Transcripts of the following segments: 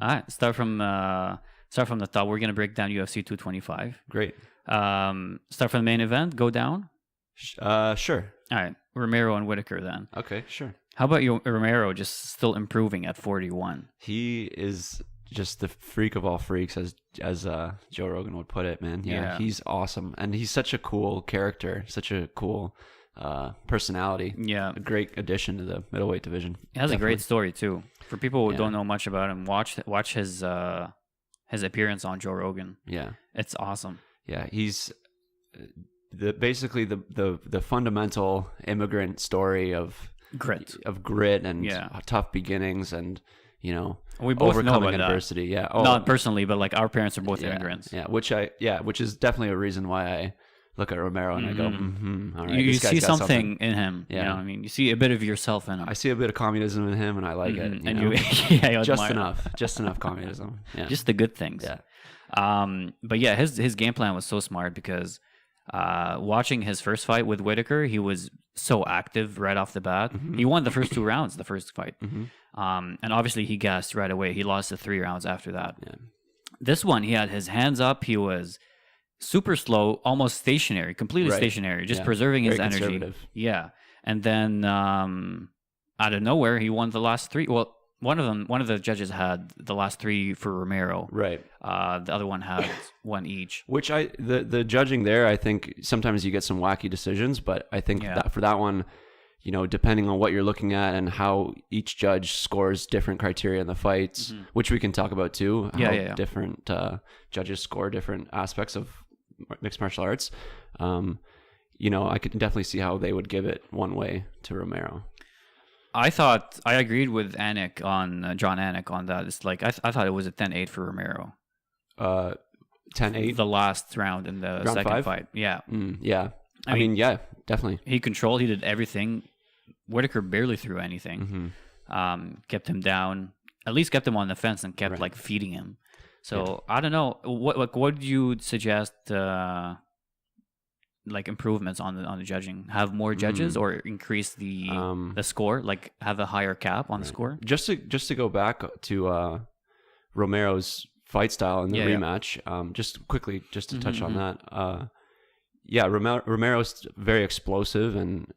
All right, start from the top. We're gonna break down UFC 225. Great. Start from the main event. Go down. Sure. All right, Romero and Whitaker then. Okay, sure. How about you, Romero? Just still improving at 41. He is just the freak of all freaks, as Joe Rogan would put it, man. Yeah, he's awesome, and he's such a cool character, such a cool personality. Yeah, a great addition to the middleweight division. He has a great story too. For people who don't know much about him, watch his appearance on Joe Rogan. Yeah, it's awesome. Yeah, he's basically the fundamental immigrant story of grit and tough beginnings, and we both overcoming know about adversity. That. Yeah, not personally, but like our parents are both immigrants. Yeah, which is definitely a reason why I look at Romero and I go, all right, you see something in him. Yeah, you know what I mean, you see a bit of yourself in him. I see a bit of communism in him, and I like it. You just enough communism. Yeah. Just the good things. Yeah. But yeah, his game plan was so smart because watching his first fight with Whitaker, he was so active right off the bat. Mm-hmm. He won the first 2 rounds, the first fight. Mm-hmm. And obviously he gassed right away. He lost the 3 rounds after that. Yeah. This one, he had his hands up. He was super slow, almost stationary, completely stationary, just preserving his energy. Yeah. And then out of nowhere, he won the last 3. Well, one of the judges had the last 3 for Romero. Right. The other one had 1 each. Which the judging there, I think sometimes you get some wacky decisions, but I think that for that one, depending on what you're looking at and how each judge scores different criteria in the fights, which we can talk about too. How different judges score different aspects of mixed martial arts. I could definitely see how they would give it one way to Romero. I agreed with John Anik on that. It's like I thought it was a 10-8 for Romero. 10-8? The last round in the round second 5? fight. Yeah. Yeah. I mean, definitely. He controlled. He did everything. Whitaker barely threw anything. Mm-hmm. Kept him down. At least kept him on the fence and kept feeding him. So I don't know. What would you suggest? Improvements on the judging, have more judges or increase the score, like have a higher cap on the score. Just to go back to Romero's fight style in the rematch, just quickly, just to touch on that. Romero's very explosive, and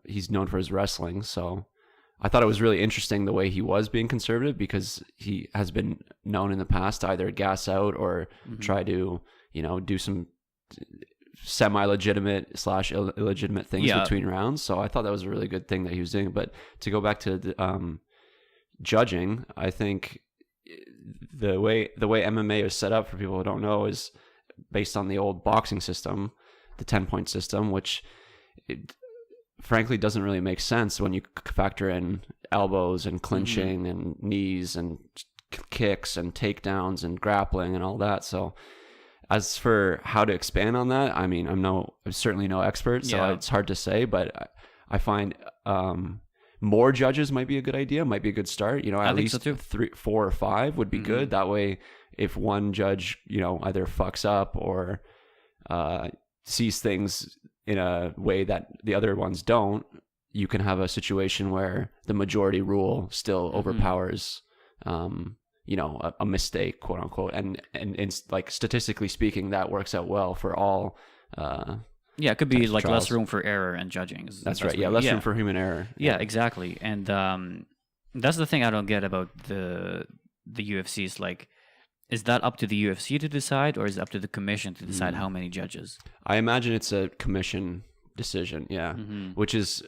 he's known for his wrestling. So I thought it was really interesting the way he was being conservative, because he has been known in the past to either gas out or try to do some semi-legitimate / illegitimate things between rounds. So I thought that was a really good thing that he was doing. But to go back to the judging, I think the way MMA is set up, for people who don't know, is based on the old boxing system, the 10-point system, which frankly doesn't really make sense when you factor in elbows and clinching and knees and kicks and takedowns and grappling and all that. So as for how to expand on that, I mean, I'm certainly no expert, so it's hard to say, but I find more judges might be a good idea, might be a good start. At least 3, 4, or 5 would be good. That way, if one judge, either fucks up or sees things in a way that the other ones don't, you can have a situation where the majority rule still overpowers a mistake, quote unquote, and like statistically speaking, that works out well for all. It could be like less room for error in judging. That's right. Less room for human error. Yeah, exactly. And that's the thing I don't get about the UFC. Is like, is that up to the UFC to decide, or is it up to the commission to decide how many judges? I imagine it's a commission decision. Yeah, which is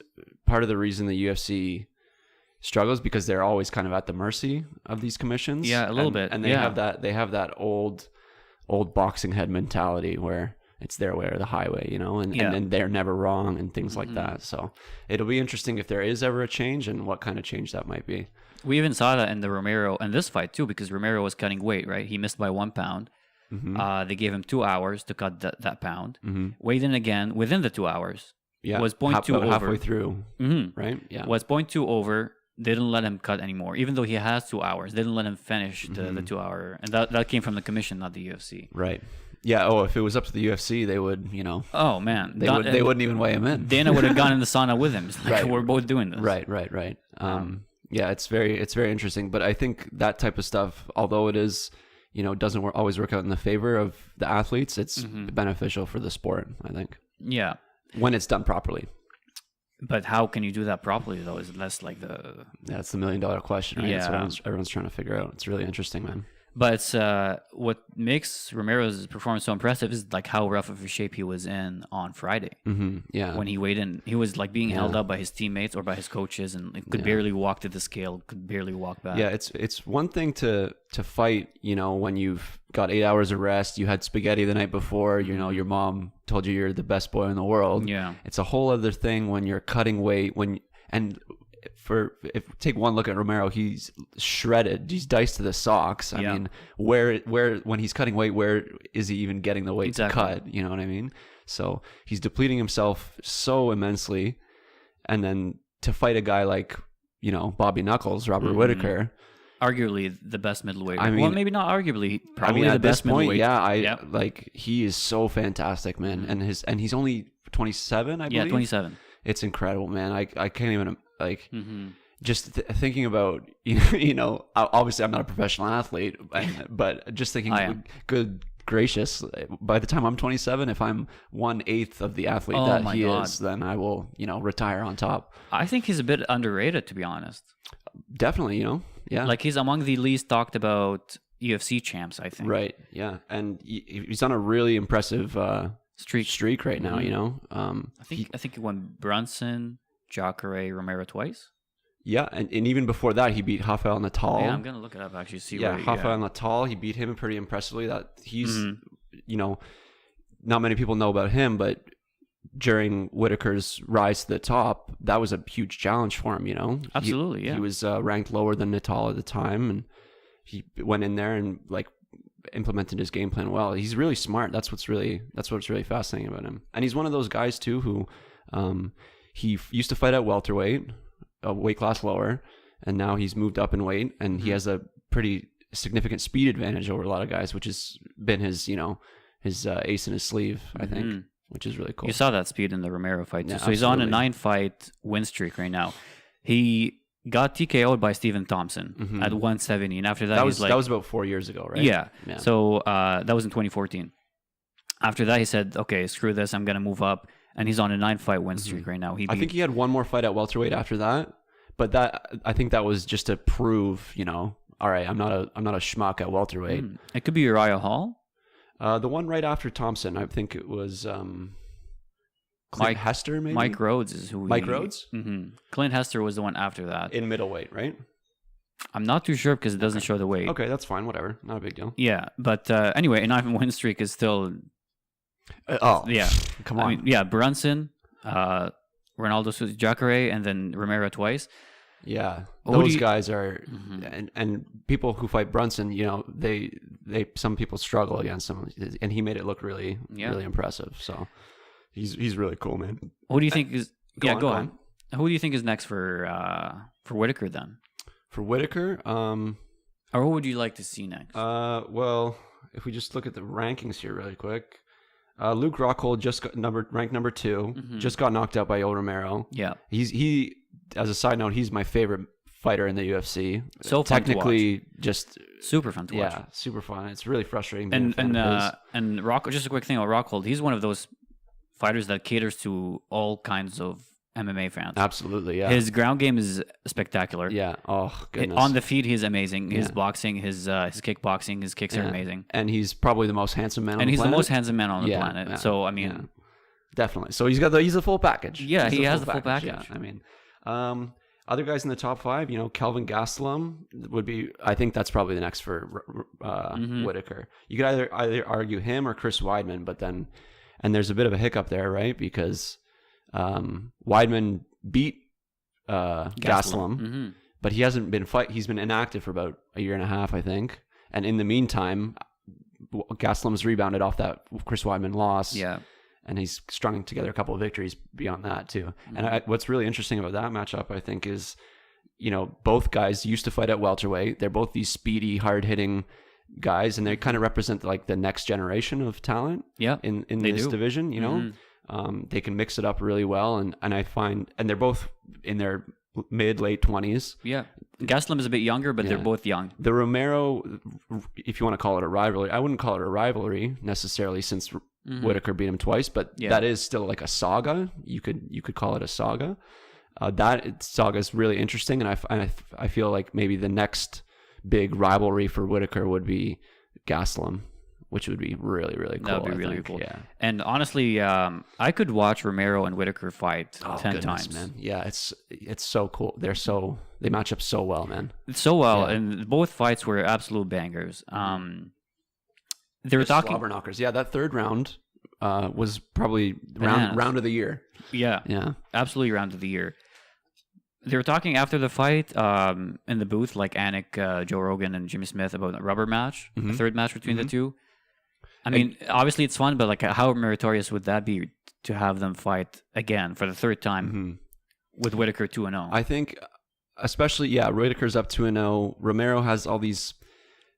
part of the reason the UFC struggles, because they're always kind of at the mercy of these commissions. Yeah, a little bit. And they have that old boxing head mentality where it's their way or the highway, and they're never wrong and things like that. So it'll be interesting if there is ever a change and what kind of change that might be. We even saw that in the Romero and this fight too, because Romero was cutting weight, right? He missed by 1 pound. They gave him 2 hours to cut that pound. Weighed in again within the 2 hours. Yeah, was 0.2 over. Halfway through, right? Yeah, was 0.2 over. They didn't let him cut anymore, even though he has 2 hours. They didn't let him finish the 2 hour, and that came from the commission, not the UFC. Right. Yeah. Oh, if it was up to the UFC, they would, Oh man, they wouldn't even weigh him in. Dana would have gone in the sauna with him. It's like, we're both doing this. Right. Yeah, it's very interesting. But I think that type of stuff, although it is, doesn't always work out in the favor of the athletes, it's beneficial for the sport, I think. Yeah. When it's done properly. But how can you do that properly, though? Is it less like That's the $1 million question, right? Yeah. That's what everyone's trying to figure out. It's really interesting, man. But it's, what makes Romero's performance so impressive is like how rough of a shape he was in on Friday. Mm-hmm. Yeah. When he weighed in, he was like being held up by his teammates or by his coaches, and could barely walk to the scale, could barely walk back. Yeah, it's one thing to fight, when you've got 8 hours of rest, you had spaghetti the night before, your mom told you you're the best boy in the world. Yeah. It's a whole other thing when you're cutting weight, take one look at Romero, he's shredded. He's diced to the socks. I mean, where when he's cutting weight, where is he even getting the weight to cut? You know what I mean? So he's depleting himself so immensely, and then to fight a guy like Bobby Knuckles, Robert Whittaker, arguably the best middleweight. I mean, well, maybe not arguably, probably the at best this point, middleweight. like he is so fantastic, man. And he's only 27, I believe. Yeah, 27. It's incredible, man. I can't even just thinking about obviously I'm not a professional athlete, but just thinking, good gracious, by the time I'm 27, if I'm 1/8 of the athlete that he is, then I will retire on top. I think he's a bit underrated, to be honest. Definitely, yeah. Like he's among the least talked about UFC champs, I think. Right. Yeah, and he's on a really impressive streak right now. I think he won Brunson, Jacare, Romero twice. Yeah, and even before that, he beat Rafael Natal. Yeah, I'm gonna look it up actually. Rafael Natal, he beat him pretty impressively. That he's, not many people know about him, but during Whittaker's rise to the top, that was a huge challenge for him. Absolutely, he was ranked lower than Natal at the time, and he went in there and implemented his game plan well. He's really smart. That's what's really fascinating about him. And he's one of those guys too who, he used to fight at welterweight, a weight class lower, and now he's moved up in weight, and he has a pretty significant speed advantage over a lot of guys, which has been his ace in his sleeve, I think, which is really cool. You saw that speed in the Romero fight too. Yeah, so he's on a 9-fight win streak right now. He got TKO'd by Stephen Thompson at 170, and after that, that was about 4 years ago, right? Yeah. So that was in 2014. After that, he said, "Okay, screw this. I'm gonna move up." And he's on a 9-fight win streak right now. I think he had one more fight at welterweight after that, but I think that was just to prove, all right, I'm not a schmuck at welterweight. It could be Uriah Hall. The one right after Thompson, I think it was Clint Hester, maybe. Mike Rhodes is who. Mike Rhodes. Clint Hester was the one after that in middleweight, right? I'm not too sure because it doesn't show the weight. Okay, that's fine. Whatever, not a big deal. Yeah, but anyway, a 9-win streak is still. Yeah, come on. I mean, yeah, Brunson, Ronaldo, Jacare, and then Romero twice. Yeah, those guys are, and people who fight Brunson, some people struggle against him, and he made it look really, really impressive. So he's really cool, man. Who do you think is? Go on. Who do you think is next for Whittaker then? For Whittaker, or who would you like to see next? Well, if we just look at the rankings here really quick. Luke Rockhold just got ranked number 2. Just got knocked out by Yoel Romero. Yeah, he. As a side note, he's my favorite fighter in the UFC. So fun technically, to watch. Just super fun to watch. Yeah, super fun. It's really frustrating. And Rock. Just a quick thing on Rockhold. He's one of those fighters that caters to all kinds of MMA fans. Absolutely, yeah. His ground game is spectacular. Yeah. Oh goodness. On the feet, he's amazing. His boxing, his kickboxing, his kicks are amazing. And he's probably the most handsome man on the planet. And he's the most handsome man on the planet. Yeah. So I mean, definitely. So he's a full package. Yeah, he has the full package. Yeah. I mean, other guys in the top 5, Kelvin Gastelum would be. I think that's probably the next for Whittaker. You could either argue him or Chris Weidman, but then, and there's a bit of a hiccup there, right? Because Weidman beat Gastelum, but he hasn't been He's been inactive for about a year and a half, I think. And in the meantime, Gastelum's rebounded off that Chris Weidman loss. Yeah. And he's strung together a couple of victories beyond that too. And what's really interesting about that matchup, I think, is, both guys used to fight at welterweight. They're both these speedy, hard-hitting guys, and they kind of represent like the next generation of talent. Yeah, in this division. They can mix it up really well, and I find, and they're both in their mid-late 20s. Yeah. Gastelum is a bit younger, but they're both young. The Romero, if you want to call it a rivalry, I wouldn't call it a rivalry necessarily since Whitaker beat him twice, but that is still like a saga. You could call it a saga. That saga is really interesting, and I feel like maybe the next big rivalry for Whitaker would be Gastelum, which would be really, really cool. That would be really cool. Yeah. And honestly, I could watch Romero and Whitaker fight 10 times. Man. Yeah, it's so cool. They match up so well, man. So well, and both fights were absolute bangers. They were talking slobber knockers. Yeah, that third round was probably round of the year. Yeah, absolutely round of the year. They were talking after the fight in the booth, like Anik, Joe Rogan, and Jimmy Smith, about a rubber match, a third match between the two. I mean, obviously it's fun, but like, how meritorious would that be to have them fight again for the third time with Whitaker 2-0? I think, especially, Whitaker's up 2-0. Romero has all these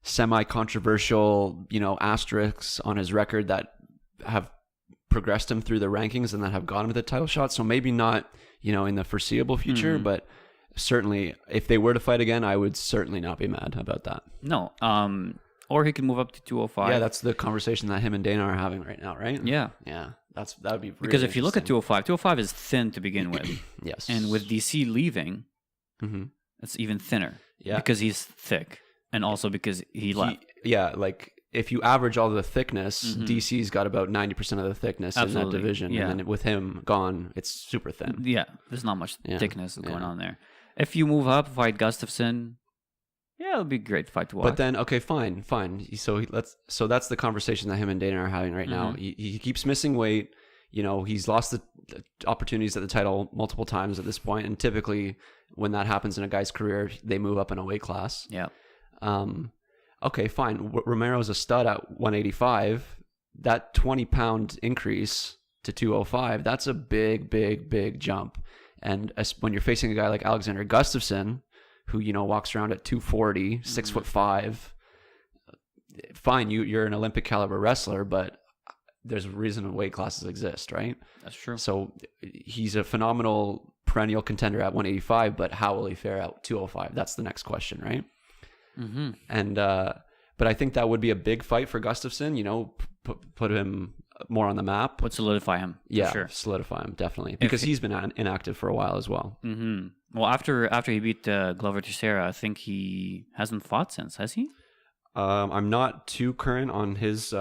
semi-controversial, asterisks on his record that have progressed him through the rankings and that have got him to the title shot. So maybe not, in the foreseeable future, but certainly if they were to fight again, I would certainly not be mad about that. No. Or he can move up to 205. Yeah, that's the conversation that him and Dana are having right now, right? Yeah. Yeah. That would be really because if you look at 205 is thin to begin with. Yes. And with DC leaving, it's even thinner. Yeah. Because he's thick. And also because he left. Like if you average all the thickness, DC's got about 90% of the thickness in that division. Yeah. And then with him gone, it's super thin. Yeah. There's not much thickness going on there. If you move up, fight Gustafsson, it'll be a great fight to watch. But then, okay, fine. So that's the conversation that him and Dana are having right now. He keeps missing weight. He's lost the opportunities at the title multiple times at this point, and typically when that happens in a guy's career, they move up in a weight class. Yeah. Okay, fine. Romero's a stud at 185. That 20-pound increase to 205, that's a big, big, big jump. And when you're facing a guy like Alexander Gustafsson, who walks around at 240, 6'5", fine, you're an Olympic caliber wrestler, but there's a reason weight classes exist, right? That's true. So he's a phenomenal perennial contender at 185, but how will he fare at 205? That's the next question, right? And but I think that would be a big fight for Gustafsson. Put him more on the map. Would solidify him. Yeah, sure. Solidify him definitely because he's been inactive for a while as well. Well, after he beat Glover Teixeira, I think he hasn't fought since. Has he? I'm not too current on his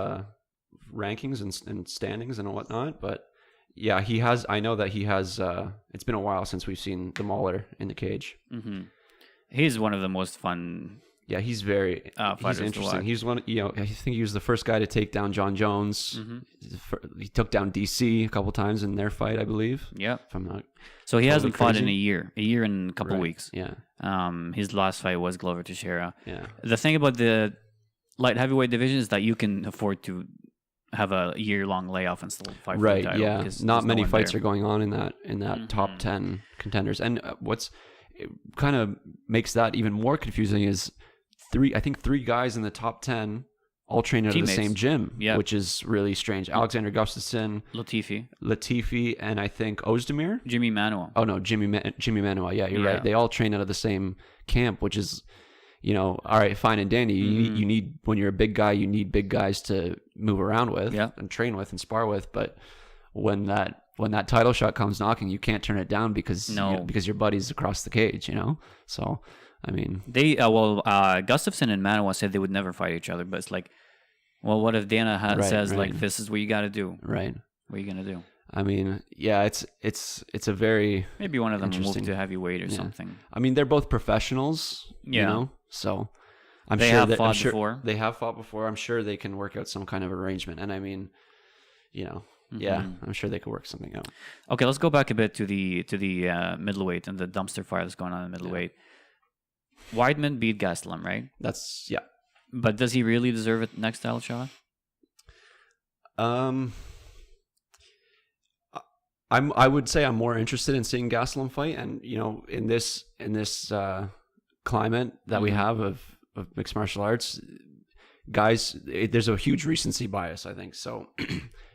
rankings and standings and whatnot, but yeah, he has. I know that he has. It's been a while since we've seen the Mauler in the cage. He's one of the most fun. Yeah, he's very he's interesting. He's one. I think he was the first guy to take down John Jones. He took down DC a couple times in their fight, I believe. Yeah, if I'm not. So he hasn't fought in a year and a couple of weeks. Yeah. His last fight was Glover Teixeira. Yeah. The thing about the light heavyweight division is that you can afford to have a year-long layoff and still fight for the title. Yeah. Not many fights are going on in that top 10 contenders. And what's kind of makes that even more confusing is three guys in the top 10 all train at the same gym, which is really strange. Alexander Gustafsson, Latifi, and I think Ozdemir, Jimmy Manuwa. Oh no, Jimmy Manuwa. Yeah, you're right. They all train out of the same camp, which is, all right, fine and dandy. You need when you're a big guy, you need big guys to move around with and train with and spar with. But when that title shot comes knocking, you can't turn it down because your buddy's across the cage. So. I mean, Gustafsson and Manuwa said they would never fight each other, but it's like, well, what if Dana says like, this is what you got to do? Right. What are you gonna do? I mean, yeah, it's a very maybe one of them will move to heavyweight or something. I mean, they're both professionals, so they have fought before. They have fought before. I'm sure they can work out some kind of arrangement, and I mean, yeah, I'm sure they could work something out. Okay, let's go back a bit to the middleweight and the dumpster fire that's going on in middleweight. Weidman beat Gastelum, right? Yeah. But does he really deserve a next title shot? I would say I'm more interested in seeing Gastelum fight, and in this climate that we have of mixed martial arts, guys, there's a huge recency bias, I think. So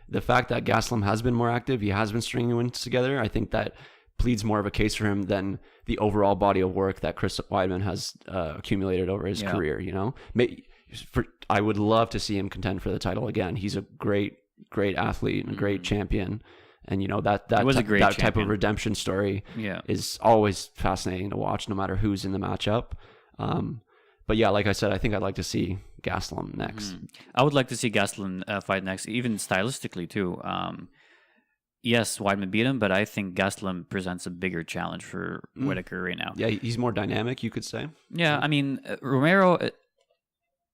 the fact that Gastelum has been more active, he has been stringing wins together, I think that pleads more of a case for him than the overall body of work that Chris Weidman has accumulated over his career. You know, I would love to see him contend for the title again. He's a great athlete and a great champion. And, you know, that type of redemption story is always fascinating to watch, no matter who's in the matchup. But yeah, like I said, I think I'd like to see Gastelum next. I would like to see Gastelum fight next, even stylistically too. Yes, Weidman beat him, but I think Gastelum presents a bigger challenge for Whittaker right now. Yeah, he's more dynamic, you could say. Yeah, I mean, Romero,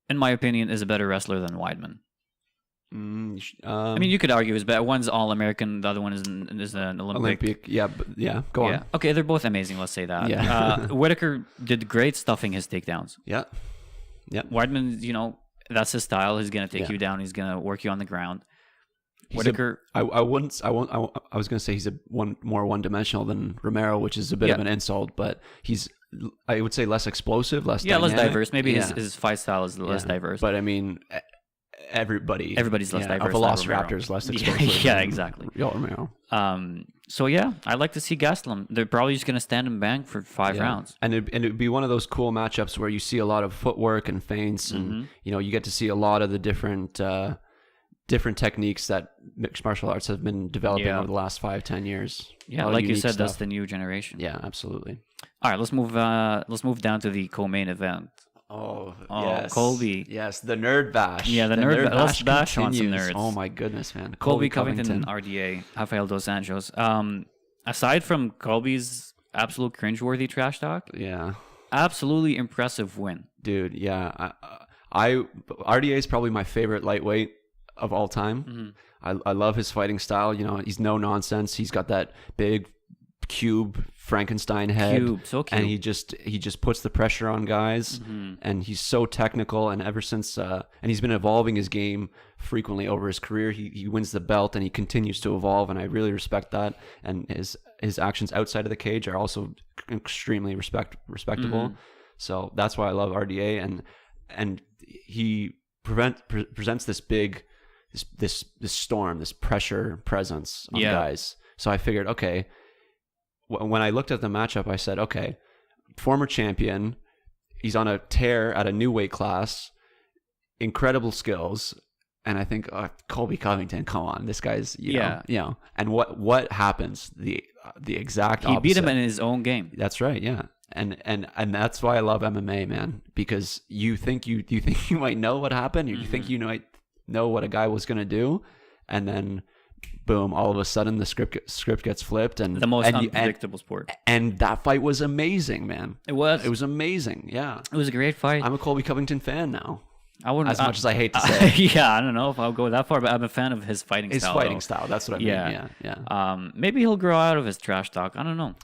in my opinion, is a better wrestler than Weidman. I mean, you could argue is better. One's All-American, the other one is an Olympic. Yeah, go on. Okay, they're both amazing. Let's say that. Yeah. Whittaker did great stuffing his takedowns. Yeah. Weidman, you know, that's his style. He's gonna take you down. He's gonna work you on the ground. Whittaker. I was gonna say he's more one-dimensional than Romero, which is a bit of an insult, but he's, I would say, less explosive, less dynamic. Less diverse. Maybe his fight style is less diverse. But I mean, everybody's less diverse. A Velociraptor's less explosive. Yeah, exactly. Romero. So yeah, I'd like to see Gastelum. They're probably just going to stand and bang for 5 rounds. And it'd be one of those cool matchups where you see a lot of footwork and feints, and you know, you get to see a lot of the different techniques that mixed martial arts have been developing over the last 5-10 years. Yeah, like you said, that's the new generation. Yeah, absolutely. All right, let's move down to the co-main event. Oh yes, Colby. Yes, the Nerd Bash. Yeah, the Nerd Bash. Let's bash on some nerds. Oh my goodness, man. Colby Covington, RDA, Rafael Dos Anjos. Aside from Colby's absolute cringeworthy trash talk, absolutely impressive win. Dude, yeah. I RDA is probably my favorite lightweight of all time. I love his fighting style. You know, he's no nonsense. He's got that big cube Frankenstein head, so cute. And he just puts the pressure on guys, and he's so technical. And ever since, and he's been evolving his game frequently over his career. He wins the belt, and he continues to evolve, and I really respect that. And his actions outside of the cage are also extremely respectable. So that's why I love RDA, and he presents this big this storm, this pressure presence on guys. So I figured, okay. When I looked at the matchup, I said, okay, former champion, he's on a tear at a new weight class, incredible skills, and I think Colby Covington, come on, this guy's, you know, and what happens? The exact opposite. He beat him in his own game. That's right, yeah, and that's why I love MMA, man, because you think you might know what happened, you think you might know what a guy was gonna do, and then boom, all of a sudden the script gets flipped, and the most unpredictable sport. And that fight was amazing, man. It was amazing. Yeah, it was a great fight. I'm a Colby Covington fan now. I wouldn't, as much as I hate to say. Yeah, I don't know if I'll go that far, but I'm a fan of his fighting style. His fighting style. That's what I mean. Yeah. Maybe he'll grow out of his trash talk. I don't know.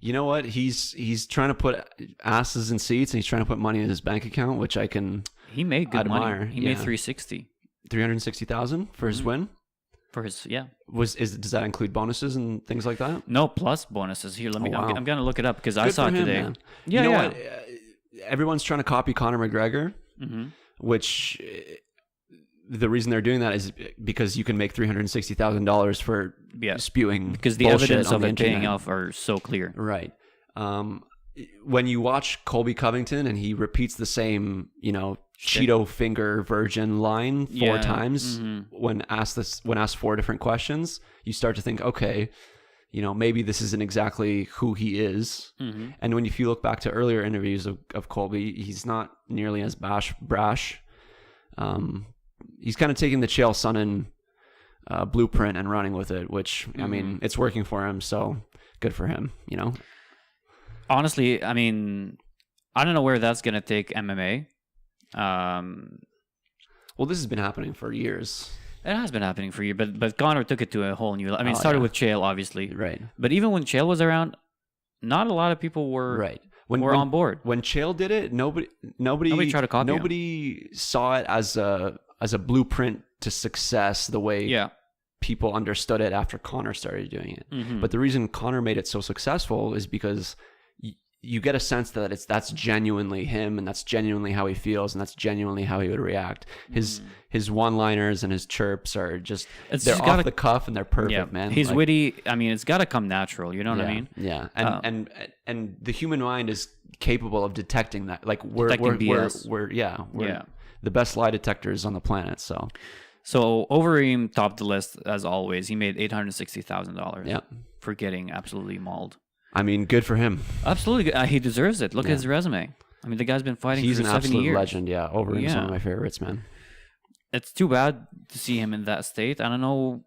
You know what? He's trying to put asses in seats, and he's trying to put money in his bank account, which I can. He made good admire. Money. He made $360,000 for his win. For his does that include bonuses and things like that? No, plus bonuses. Here, let me. I'm gonna look it up because I saw it today. Man. Yeah, you know what? Everyone's trying to copy Conor McGregor, which the reason they're doing that is because you can make $360,000 for spewing because the evidence of it paying off are so clear. Right. When you watch Colby Covington and he repeats the same, you know, Cheeto finger virgin line 4 times when asked 4 different questions, you start to think, okay, you know, maybe this isn't exactly who he is. And if you look back to earlier interviews of Colby, he's not nearly as brash. He's kind of taking the Chael Sonnen blueprint and running with it, which I mean, it's working for him, so good for him, you know. Honestly, I mean, I don't know where that's gonna take MMA. Well, this has been happening for years. It has been happening for years, but Conor took it to a whole new level. I mean, it started with Chael, obviously. Right. But even when Chael was around, not a lot of people were on board. When Chael did it, nobody tried to copy him. Nobody saw it as a blueprint to success the way people understood it after Conor started doing it. But the reason Conor made it so successful is because you get a sense that that's genuinely him, and that's genuinely how he feels, and that's genuinely how he would react. His one-liners and his chirps are they're off the cuff, and they're perfect, man. He's witty. I mean, it's got to come natural. You know what I mean? Yeah. And the human mind is capable of detecting that. Like we're the best lie detectors on the planet. So Overeem topped the list as always. He made $860,000 for getting absolutely mauled. I mean, good for him. Absolutely, he deserves it. Look at his resume. I mean, the guy's been fighting for 70 years. He's an absolute legend. Yeah, Overeem's one of my favorites, man. It's too bad to see him in that state. I don't know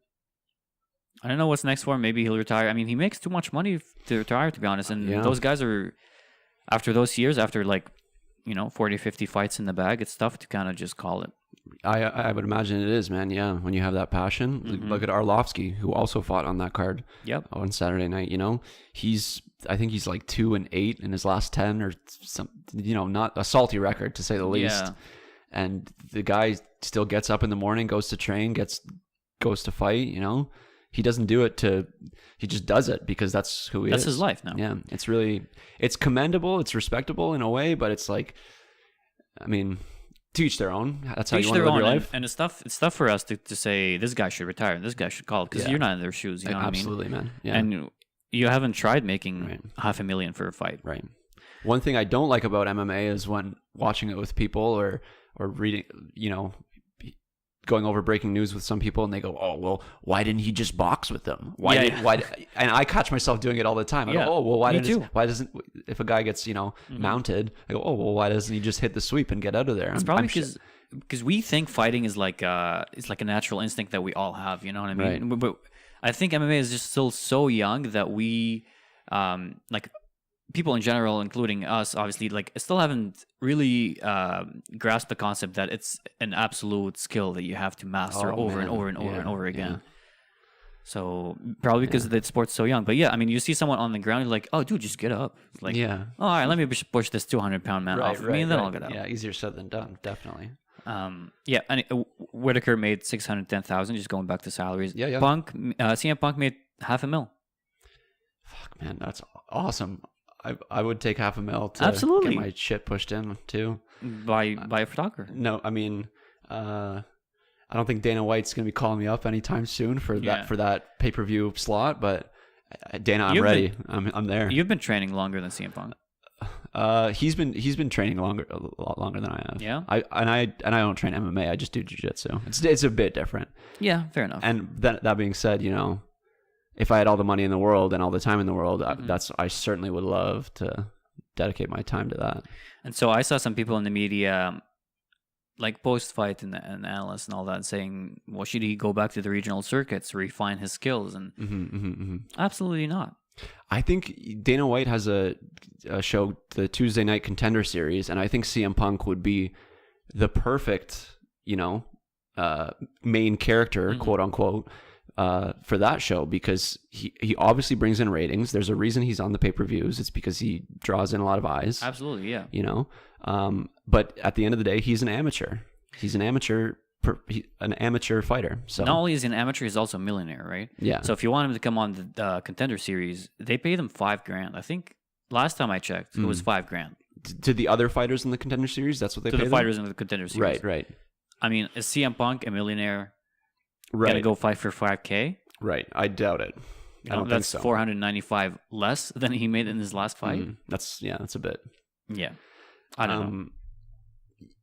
what's next for him. Maybe he'll retire. I mean, he makes too much money to retire, to be honest. And those guys are, after those years, after 40, 50 fights in the bag, it's tough to kind of just call it. I would imagine it is, man. Yeah, when you have that passion. Look at Arlovsky, who also fought on that card. On Saturday night. I think he's like 2-8 in his last 10 or some. Not a salty record to say the least. Yeah. And the guy still gets up in the morning, goes to train, goes to fight. He doesn't do it he just does it because that's who he is. That's his life now. Yeah, it's commendable, it's respectable in a way, but it's like, I mean, to each their own. That's how you want to live your life. And it's tough for us to say this guy should retire and this guy should call it, because you're not in their shoes. You know what I mean? Absolutely, man. Yeah. And you haven't tried making $500,000 for a fight. Right. One thing I don't like about MMA is when watching it with people or reading, going over breaking news with some people, and they go, "Oh, well, why didn't he just box with them? Why?" And I catch myself doing it all the time. I go, "Oh, well, why doesn't if a guy gets mounted?" I go, "Oh, well, why doesn't he just hit the sweep and get out of there?" It's probably because we think fighting is like it's like a natural instinct that we all have. You know what I mean? Right. But I think MMA is just still so young that we people in general, including us, obviously, still haven't really grasped the concept that it's an absolute skill that you have to master over and over again. Yeah. So probably because the sport's so young. But yeah, I mean, you see someone on the ground, you're like, "Oh, dude, just get up." It's like, all right, let me push this 200-pound man off me, and then I'll get up. Yeah, easier said than done, definitely. And Whitaker made $610,000. Just going back to salaries. Yeah. CM Punk made $500,000. Fuck, man, that's awesome. I would take $500,000 to absolutely get my shit pushed in too by a photographer. No, I mean, I don't think Dana White's gonna be calling me up anytime soon for that pay-per-view slot. But Dana, I'm ready. I'm there. You've been training longer than CM Punk. He's been training a lot longer than I have. Yeah. I don't train MMA. I just do jiu-jitsu. It's a bit different. Yeah, fair enough. And that being said, if I had all the money in the world and all the time in the world, I certainly would love to dedicate my time to that. And so I saw some people in the media, like post-fight and analysts and all that, saying, well, should he go back to the regional circuits, refine his skills? And absolutely not. I think Dana White has a show, the Tuesday Night Contender Series, and I think CM Punk would be the perfect, main character, quote unquote, for that show, because he obviously brings in ratings. There's a reason he's on the pay-per-views. It's because he draws in a lot of eyes. Absolutely, yeah. But at the end of the day, he's an amateur. He's an amateur fighter. So not only is he an amateur, he's also a millionaire, right? Yeah. So if you want him to come on the Contender Series, they paid him $5,000. I think last time I checked, it was $5,000. To the other fighters in the Contender Series, that's what they paid them? Fighters in the Contender Series. Right. I mean, is CM Punk a millionaire? Gonna go fight for $5,000? Right. I doubt it. I don't think so. That's $495 less than he made in his last fight. That's a bit. Yeah. I don't know.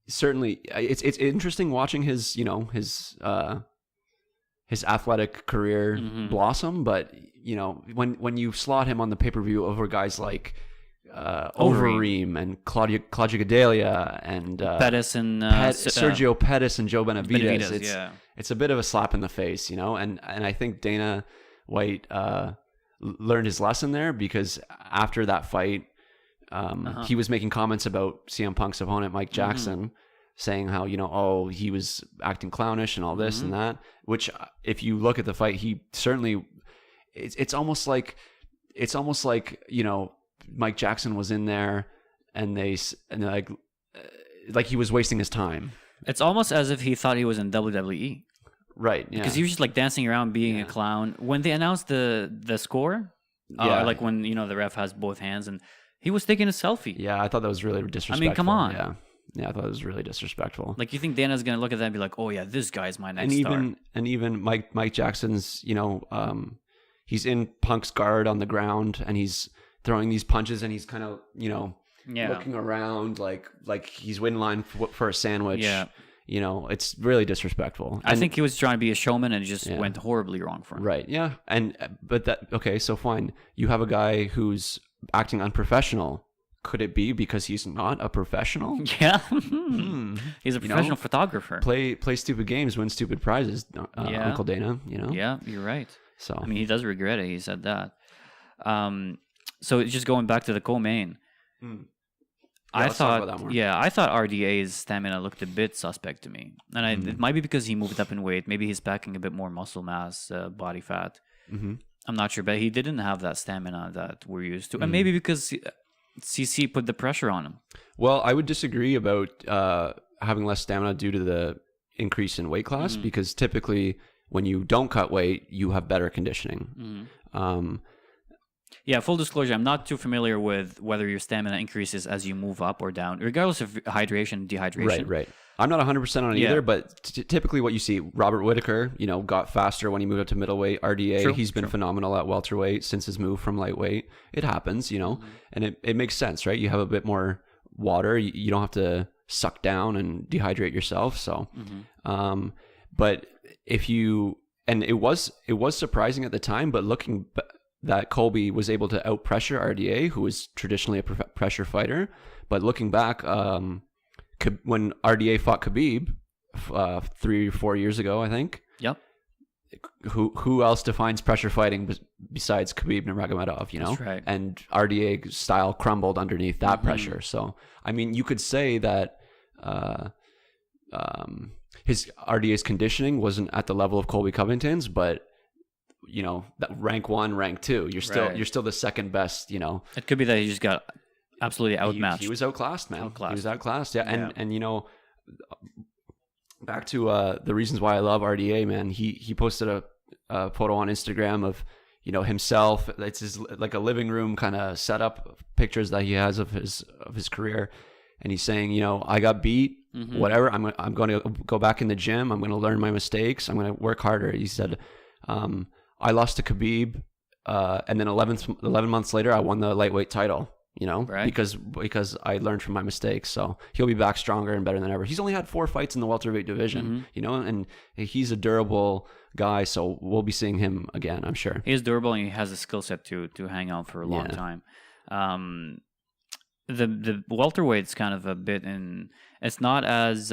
Certainly, it's interesting watching his athletic career blossom, but when you slot him on the pay-per-view over guys like Overeem and Claudio Gadelha and Pettis and Sergio Pettis and Joe Benavidez. It's a bit of a slap in the face, and I think Dana White learned his lesson there, because after that fight, he was making comments about CM Punk's opponent Mike Jackson, saying how he was acting clownish and all this and that. Which, if you look at the fight, he certainly it's almost like Mike Jackson was in there and like he was wasting his time. It's almost as if he thought he was in WWE. Right, yeah. Because he was just like dancing around being a clown. When they announced the score, like when the ref has both hands and He was taking a selfie. Yeah, I thought that was really disrespectful. I mean, come on. Yeah, I thought it was really disrespectful. Like, you think Dana's gonna look at that and be like, "Oh yeah, this guy's my next star." And even Mike Jackson's, he's in Punk's guard on the ground and he's throwing these punches and he's kind of, looking around like he's waiting in line for a sandwich. Yeah. It's really disrespectful. I think he was trying to be a showman and it just went horribly wrong for him. Right. Yeah. So fine. You have a guy who's acting unprofessional. Could it be because he's not a professional? Yeah. He's a professional photographer. Play stupid games, win stupid prizes, Uncle Dana, Yeah, you're right. So I mean, he does regret it. He said that. So just going back to the co-main. I thought RDA's stamina looked a bit suspect to me. And it might be because he moved up in weight. Maybe he's packing a bit more muscle mass, body fat. Mm-hmm. I'm not sure, but he didn't have that stamina that we're used to. And maybe because CC put the pressure on him. Well, I would disagree about having less stamina due to the increase in weight class, because typically when you don't cut weight, you have better conditioning. Yeah, full disclosure, I'm not too familiar with whether your stamina increases as you move up or down, regardless of hydration and dehydration. Right. I'm not 100% on it either, but typically what you see, Robert Whittaker, got faster when he moved up to middleweight. RDA, he's been phenomenal at welterweight since his move from lightweight. It happens, and it makes sense, right? You have a bit more water. You don't have to suck down and dehydrate yourself. So, but it was surprising at the time, but looking that Colby was able to out-pressure RDA, who was traditionally a pressure fighter. But looking back, when RDA fought Khabib 3 or 4 years ago, I think. Yep. Who else defines pressure fighting besides Khabib Nurmagomedov, That's right. And RDA style crumbled underneath that pressure. So, I mean, you could say that his RDA's conditioning wasn't at the level of Colby Covington's, but that rank 1, rank 2, you're still the second best, It could be that he just got absolutely outmatched. He was outclassed, man. He was outclassed. Yeah. And back to the reasons why I love RDA, man. He posted a photo on Instagram of himself. It's his like a living room kind of setup pictures that he has of his career, and he's saying, I got beat, whatever. I'm going to go back in the gym. I'm going to learn my mistakes. I'm going to work harder. He said, I lost to Khabib, and then 11 months later, I won the lightweight title. Right. Because I learned from my mistakes. So he'll be back stronger and better than ever. He's only had 4 fights in the welterweight division, and he's a durable guy. So we'll be seeing him again, I'm sure. He is durable and he has a skill set to hang out for a long time. The welterweight's kind of a bit it's not as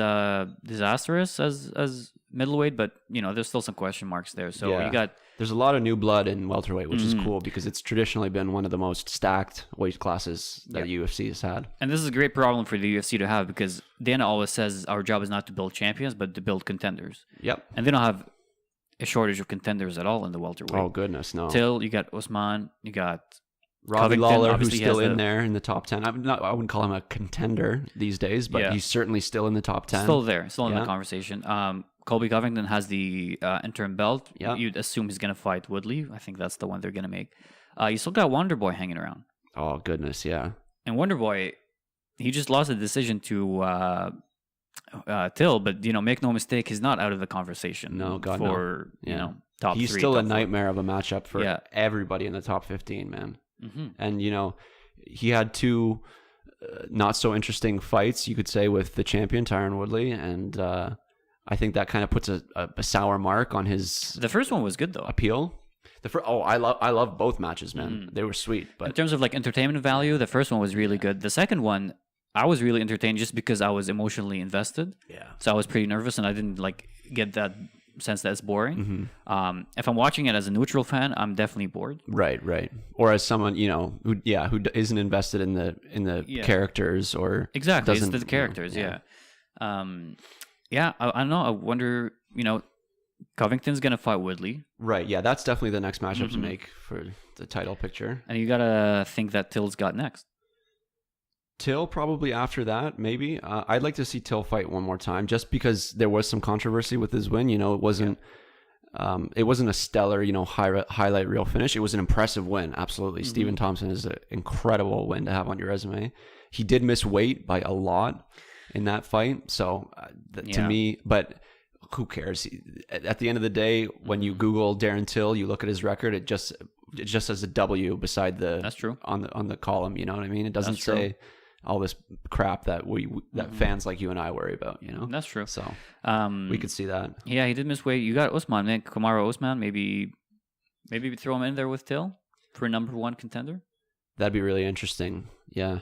disastrous as middleweight, but there's still some question marks there. So there's a lot of new blood in welterweight, which is cool because it's traditionally been one of the most stacked weight classes that UFC has had. And this is a great problem for the UFC to have because Dana always says our job is not to build champions, but to build contenders. Yep. And they don't have a shortage of contenders at all in the welterweight. Oh goodness, no. Till you got Usman, you got Robbie Lawler, who's still in there in the top 10. I wouldn't call him a contender these days, but he's certainly still in the top 10. Still there, still in the conversation. Colby Covington has the interim belt. Yeah. You'd assume he's going to fight Woodley. I think that's the one they're going to make. You still got Wonderboy hanging around. Oh, goodness, yeah. And Wonderboy, he just lost a decision to Till, but, make no mistake, he's not out of the conversation. No, God, for, top 3. He's still a nightmare of a matchup for everybody in the top 15, man. Mm-hmm. And, he had 2 not so interesting fights, you could say, with the champion, Tyron Woodley, and I think that kind of puts a sour mark on his. The first one was good though. Appeal. I love both matches, man. They were sweet. But in terms of entertainment value, the first one was really good. The second one, I was really entertained just because I was emotionally invested. Yeah. So I was pretty nervous, and I didn't get that sense that it's boring. Mm-hmm. If I'm watching it as a neutral fan, I'm definitely bored. Right. Or as someone who isn't invested in the characters or exactly it's the characters. Yeah, I don't know. I wonder, Covington's going to fight Woodley. Right, yeah, that's definitely the next matchup to make for the title picture. And you got to think that Till's got next. Till probably after that, maybe. I'd like to see Till fight one more time just because there was some controversy with his win. It wasn't It wasn't a stellar, highlight reel finish. It was an impressive win. Absolutely. Stephen Thompson is an incredible win to have on your resume. He did miss weight by a lot in that fight. So to me, but who cares? At the end of the day, when you Google Darren Till, you look at his record, it just says a W beside That's true. on the column. You know what I mean? It doesn't say all this crap that fans like you and I worry about. That's true. So we could see that. Yeah, he did miss weight. You got Usman, man. Kamaru Usman. Maybe throw him in there with Till for number 1 contender. That'd be really interesting. Yeah.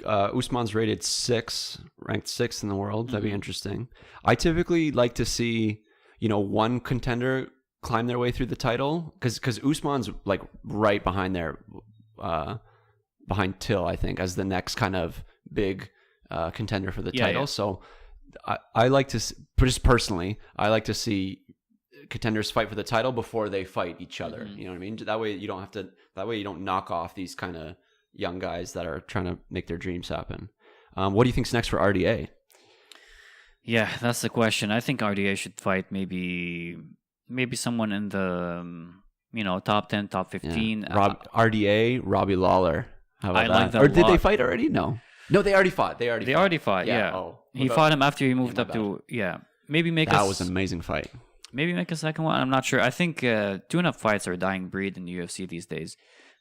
Usman's ranked 6th in the world. That'd be interesting. I typically like to see, one contender climb their way through the title because Usman's like right behind there, behind Till, I think, as the next kind of big contender for the title. Yeah. So I like to, just personally, I like to see contenders fight for the title before they fight each other. You know what I mean? That way you don't knock off these kind of young guys that are trying to make their dreams happen. What do you think's next for RDA? Yeah, that's the question. I think RDA should fight maybe someone in the top 10, top 15. Yeah. RDA, Robbie Lawler. How about that? Like that or did they fight already? No, they already fought. They already fought. Yeah. Oh, he fought him after he moved up to Maybe make that was an amazing fight. Maybe make a second one. I'm not sure. I think tune-up fights are a dying breed in the UFC these days.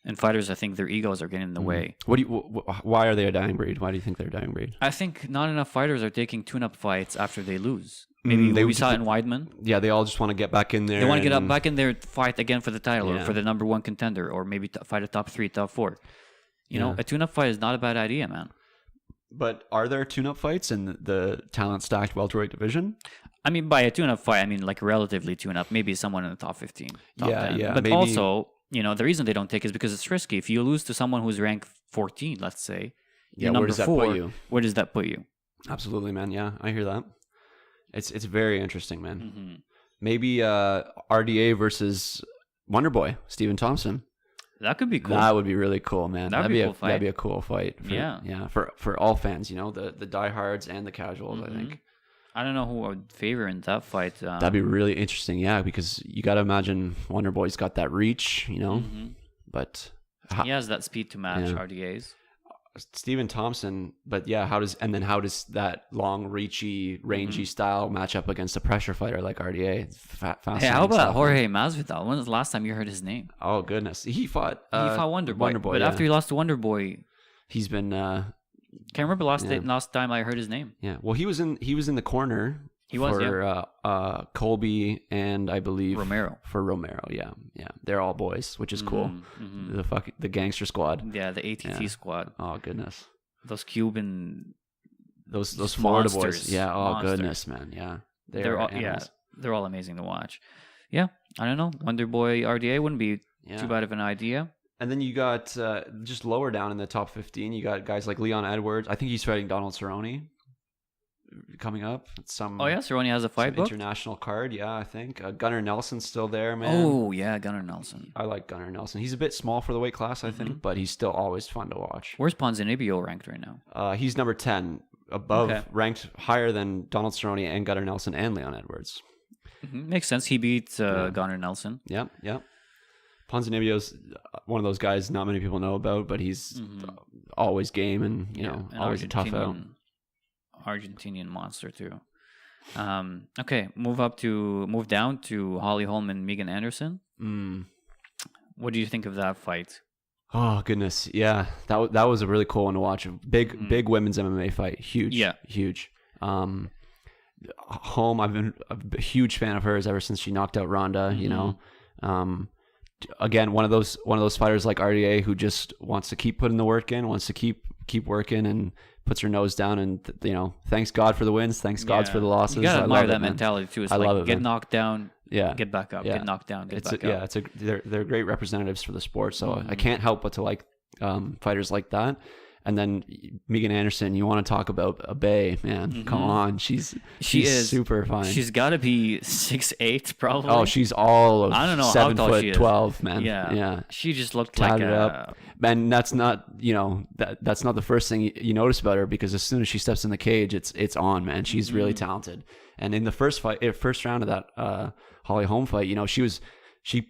And fighters, I think their egos are getting in the way. Why are they a dying breed? Why do you think they're a dying breed? I think not enough fighters are taking tune-up fights after they lose. Maybe we saw it in Weidman. Yeah, they all just want to get back in there. They want to get back in there, fight again for the title or for the number 1 contender, or maybe fight a top 3, top 4. A tune-up fight is not a bad idea, man. But are there tune-up fights in the talent-stacked welterweight division? I mean, by a tune-up fight, I mean like relatively tune-up. Maybe someone in the top 15, top 10. Yeah. But maybe... also, the reason they don't take is because it's risky. If you lose to someone who's ranked 14, let's say, where does that put you? Where does that put you? Absolutely, man. Yeah, I hear that. It's very interesting, man. Maybe RDA versus Wonderboy, Stephen Thompson. That could be cool. That would be really cool, man. That'd be a cool fight. That'd be a cool fight. For all fans, the diehards and the casuals. I think. I don't know who I would favor in that fight. That'd be really interesting, because you got to imagine Wonderboy's got that reach, but he has that speed to match RDA's. Stephen Thompson, but how does that long, reachy, rangy style match up against a pressure fighter like RDA? Hey, how about Jorge Masvidal? When was the last time you heard his name? Oh goodness, he fought Wonderboy, but after he lost to Wonderboy, he's been. Can't remember last time I heard his name. Yeah, well, he was in the corner. He was for Colby and I believe Romero. For Romero, yeah, they're all boys, which is cool. The gangster squad. Yeah, the ATT squad. Oh goodness, those Cuban, those Florida monsters. boys. Yeah. Oh goodness, man. Yeah, they're all amazing to watch. Yeah, I don't know. Wonderboy RDA wouldn't be too bad of an idea. And then you got just lower down in the top 15, you got guys like Leon Edwards. I think he's fighting Donald Cerrone coming up. Cerrone has a fight book. International card, I think. Gunnar Nelson's still there, man. Oh, yeah, Gunnar Nelson. I like Gunnar Nelson. He's a bit small for the weight class, I think, but he's still always fun to watch. Where's Ponzinibbio ranked right now? He's number 10, ranked higher than Donald Cerrone and Gunnar Nelson and Leon Edwards. Makes sense. He beat Gunnar Nelson. Yep. Ponzinibbio's one of those guys not many people know about, but he's always game and always a tough out. Argentinian monster too. Okay, move down to Holly Holm and Megan Anderson. What do you think of that fight? Oh goodness, yeah, that was a really cool one to watch. Big women's MMA fight, huge. Holm, I've been a huge fan of hers ever since she knocked out Ronda. Again, one of those fighters like RDA who just wants to keep putting the work in, wants to keep working, and puts her nose down. And thanks God for the wins, thanks God for the losses. You gotta admire that mentality too. It's I love it, get man. knocked down, get back up. Get knocked down, get back up. They're great representatives for the sport. So I can't help but to like fighters like that. And then Megan Anderson, you want to talk about a bae, man? Come on, she's super fine. She's got to be 6'8", probably. Oh, she's all of I don't know 7'12", man. Yeah. She just looked tatted like up. And that's not that's not the first thing you notice about her, because as soon as she steps in the cage, it's on, man. She's really talented. And in the first round of that Holly Holm fight, she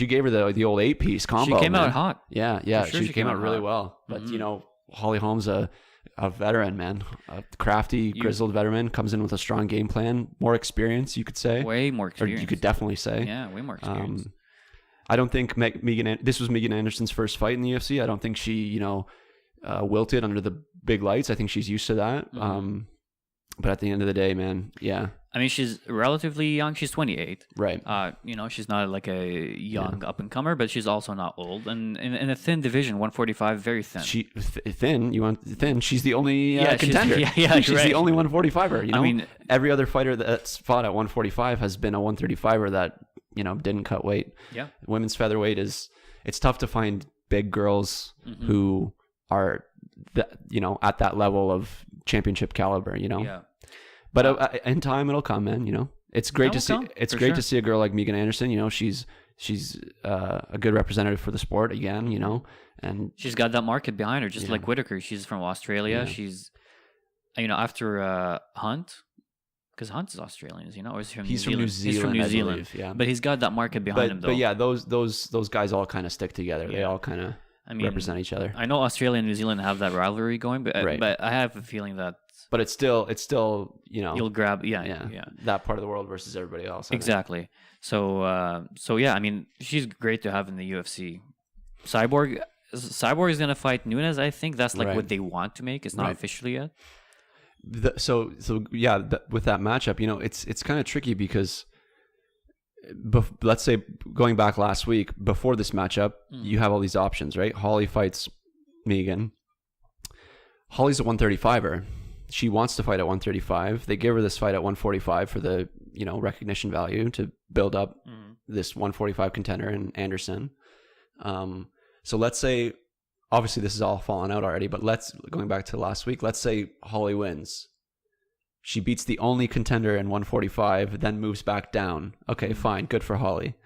gave her the old 8-piece combo. She came out hot. Yeah. She came out really well. But Holly Holm's a veteran, man, a crafty, grizzled veteran, comes in with a strong game plan, more experience, you could say. Way more experience. Or you could definitely say. Yeah, way more experience. I don't think this was Megan Anderson's first fight in the UFC. I don't think she, wilted under the big lights. I think she's used to that. But at the end of the day, man, yeah. I mean, she's relatively young. She's 28. Right. She's not like a young up-and-comer, but she's also not old. And in a thin division, 145, very thin. Thin? You want thin? She's the only contender. She's right. the only 145er. I mean, every other fighter that's fought at 145 has been a 135er that, didn't cut weight. Yeah. Women's featherweight it's tough to find big girls who are, at that level of championship caliber, Yeah. But in time, it'll come, man. It's great to see. It's great to see a girl like Megan Anderson. She's a good representative for the sport again. And she's got that market behind her, just like Whitaker. She's from Australia. Yeah. She's, after Hunt, because Hunt is Australian, or is he from New Zealand? He's from New Zealand. Yeah. But he's got that market behind him, though. But yeah, those guys all kind of stick together. Yeah. They all kind of represent each other. I know Australia and New Zealand have that rivalry going, but I have a feeling that. But it's still you'll grab that part of the world versus everybody else. Exactly. So yeah, I mean, she's great to have in the UFC. Cyborg is gonna fight Nunes. I think that's what they want to make. It's not officially yet. With that matchup, it's kind of tricky because let's say going back last week before this matchup, you have all these options, right? Holly fights Megan. Holly's a 135er. She wants to fight at 135. They give her this fight at 145 for the, recognition value to build up this 145 contender in Anderson. So let's say, obviously this is all fallen out already, but going back to last week, let's say Holly wins. She beats the only contender in 145, then moves back down. Okay, fine. Good for Holly.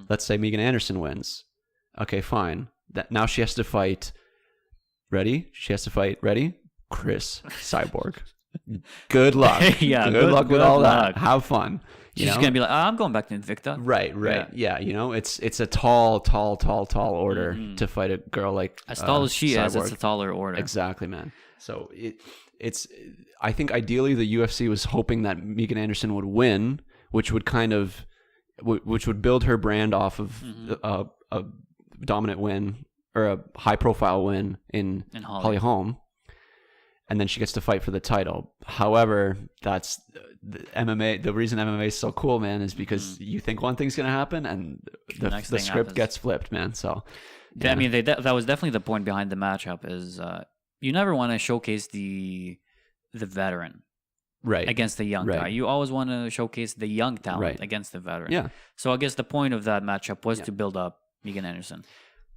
Let's say Megan Anderson wins. Okay, fine. Now she has to fight. Ready? Chris Cyborg. Good luck. Good luck with all that. Have fun. She's gonna be like, I'm going back to Invicta. Right. Yeah. It's a tall order to fight a girl like as tall as she Cyborg. is. It's a taller order. Exactly, man. So it's. I think ideally the UFC was hoping that Megan Anderson would win, which would build her brand off of a dominant win or a high profile win in Holly Holm. And then she gets to fight for the title. However, that's the MMA. The reason MMA is so cool, man, is because you think one thing's going to happen and the script happens. Gets flipped, man. So, yeah. I mean, that was definitely the point behind the matchup is you never want to showcase the veteran against the young guy. You always want to showcase the young talent against the veteran. Yeah. So I guess the point of that matchup was to build up Megan Anderson.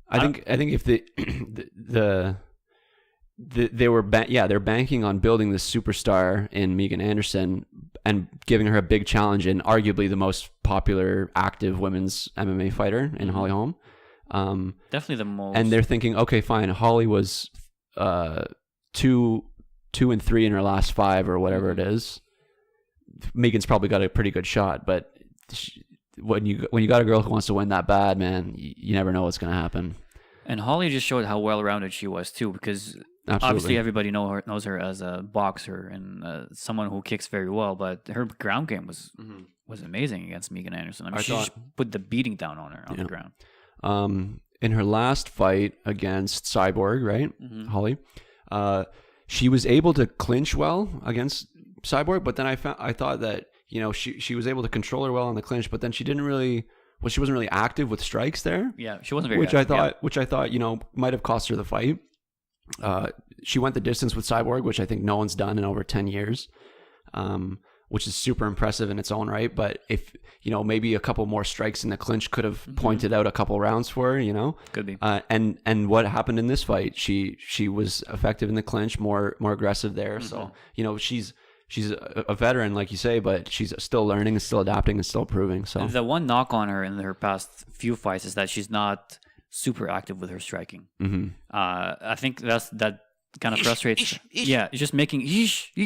I think if they're banking on building this superstar in Megan Anderson and giving her a big challenge in arguably the most popular active women's MMA fighter in Holly Holm. Definitely the most. And they're thinking, okay, fine. Holly was 2-3 in her last 5 or whatever it is. Megan's probably got a pretty good shot, but when you got a girl who wants to win that bad, man, you never know what's going to happen. And Holly just showed how well-rounded she was too, because obviously everybody knows her as a boxer and someone who kicks very well, but her ground game was amazing against Megan Anderson. I mean, she just put the beating down on her on the ground. In her last fight against Cyborg, right, Holly, she was able to clinch well against Cyborg, but then I thought that she was able to control her well on the clinch, but then she wasn't really active with strikes there. Yeah, she wasn't very active. Which I thought might have cost her the fight. She went the distance with Cyborg, which I think no one's done in over 10 years. which is super impressive in its own right. But if, maybe a couple more strikes in the clinch could have pointed out a couple rounds for her, Could be. And what happened in this fight, she was effective in the clinch, more aggressive there. So, she's a veteran, like you say, but she's still learning and still adapting and still improving. So the one knock on her in her past few fights is that she's not super active with her striking. I think that kind of frustrates. Yeah, it's just making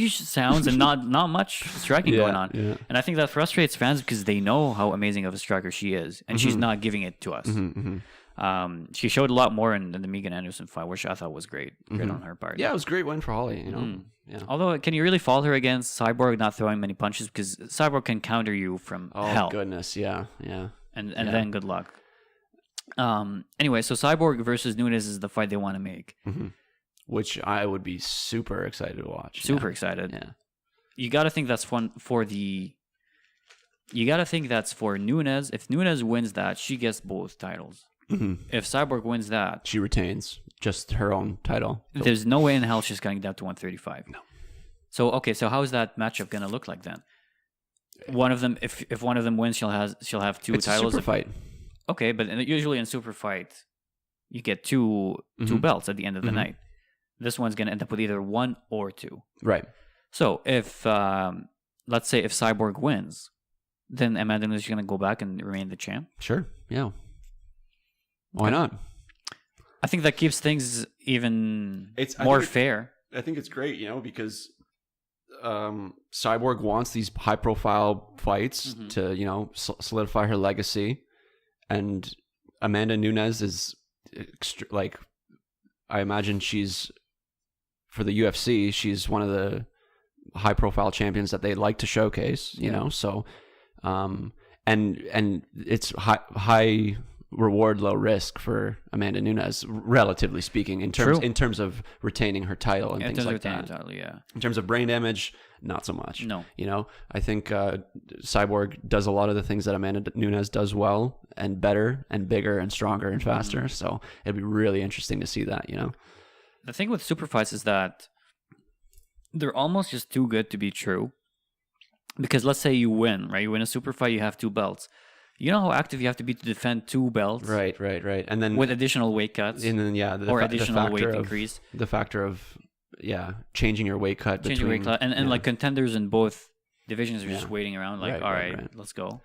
sounds and not much striking going on. Yeah. And I think that frustrates fans because they know how amazing of a striker she is, and she's not giving it to us. She showed a lot more in the Megan Anderson fight, which I thought was great on her part. Yeah, it was a great win for Holly. Yeah. Although, can you really fault her against Cyborg not throwing many punches, because Cyborg can counter you from hell. Oh goodness, yeah. And then good luck. Anyway, so Cyborg versus Nunes is the fight they want to make. Which I would be super excited to watch. Super excited. Yeah. You got to think that's fun for You got to think that's for Nunes. If Nunes wins that, she gets both titles. If Cyborg wins that, she retains just her own title. There's no way in hell she's going down to 135. No. So how is that matchup going to look like then? One of them, if one of them wins, she'll have two it's titles. It's a super fight. Okay, but usually in super fight, you get two belts at the end of the night. This one's going to end up with either one or two. Right. So if, let's say if Cyborg wins, then Amanda Nunes is going to go back and remain the champ? Sure, yeah. Why not? I think that keeps things even more fair. I think it's great, because Cyborg wants these high-profile fights to, solidify her legacy. And Amanda Nunes is, I imagine she's, for the UFC, she's one of the high-profile champions that they like to showcase, you know. So, and it's high reward, low risk for Amanda Nunes, relatively speaking, in terms of retaining her title and things like that. In terms of brain damage, not so much. No, I think Cyborg does a lot of the things that Amanda Nunes does well, and better, and bigger, and stronger, and faster. So it'd be really interesting to see that. The thing with super fights is that they're almost just too good to be true. Because let's say you win, right? You win a super fight, you have two belts. You know how active you have to be to defend two belts? Right. And then with additional weight cuts. And then additional weight increase. The factor of changing your weight cut and like contenders in both divisions are just waiting around like, all right, let's go.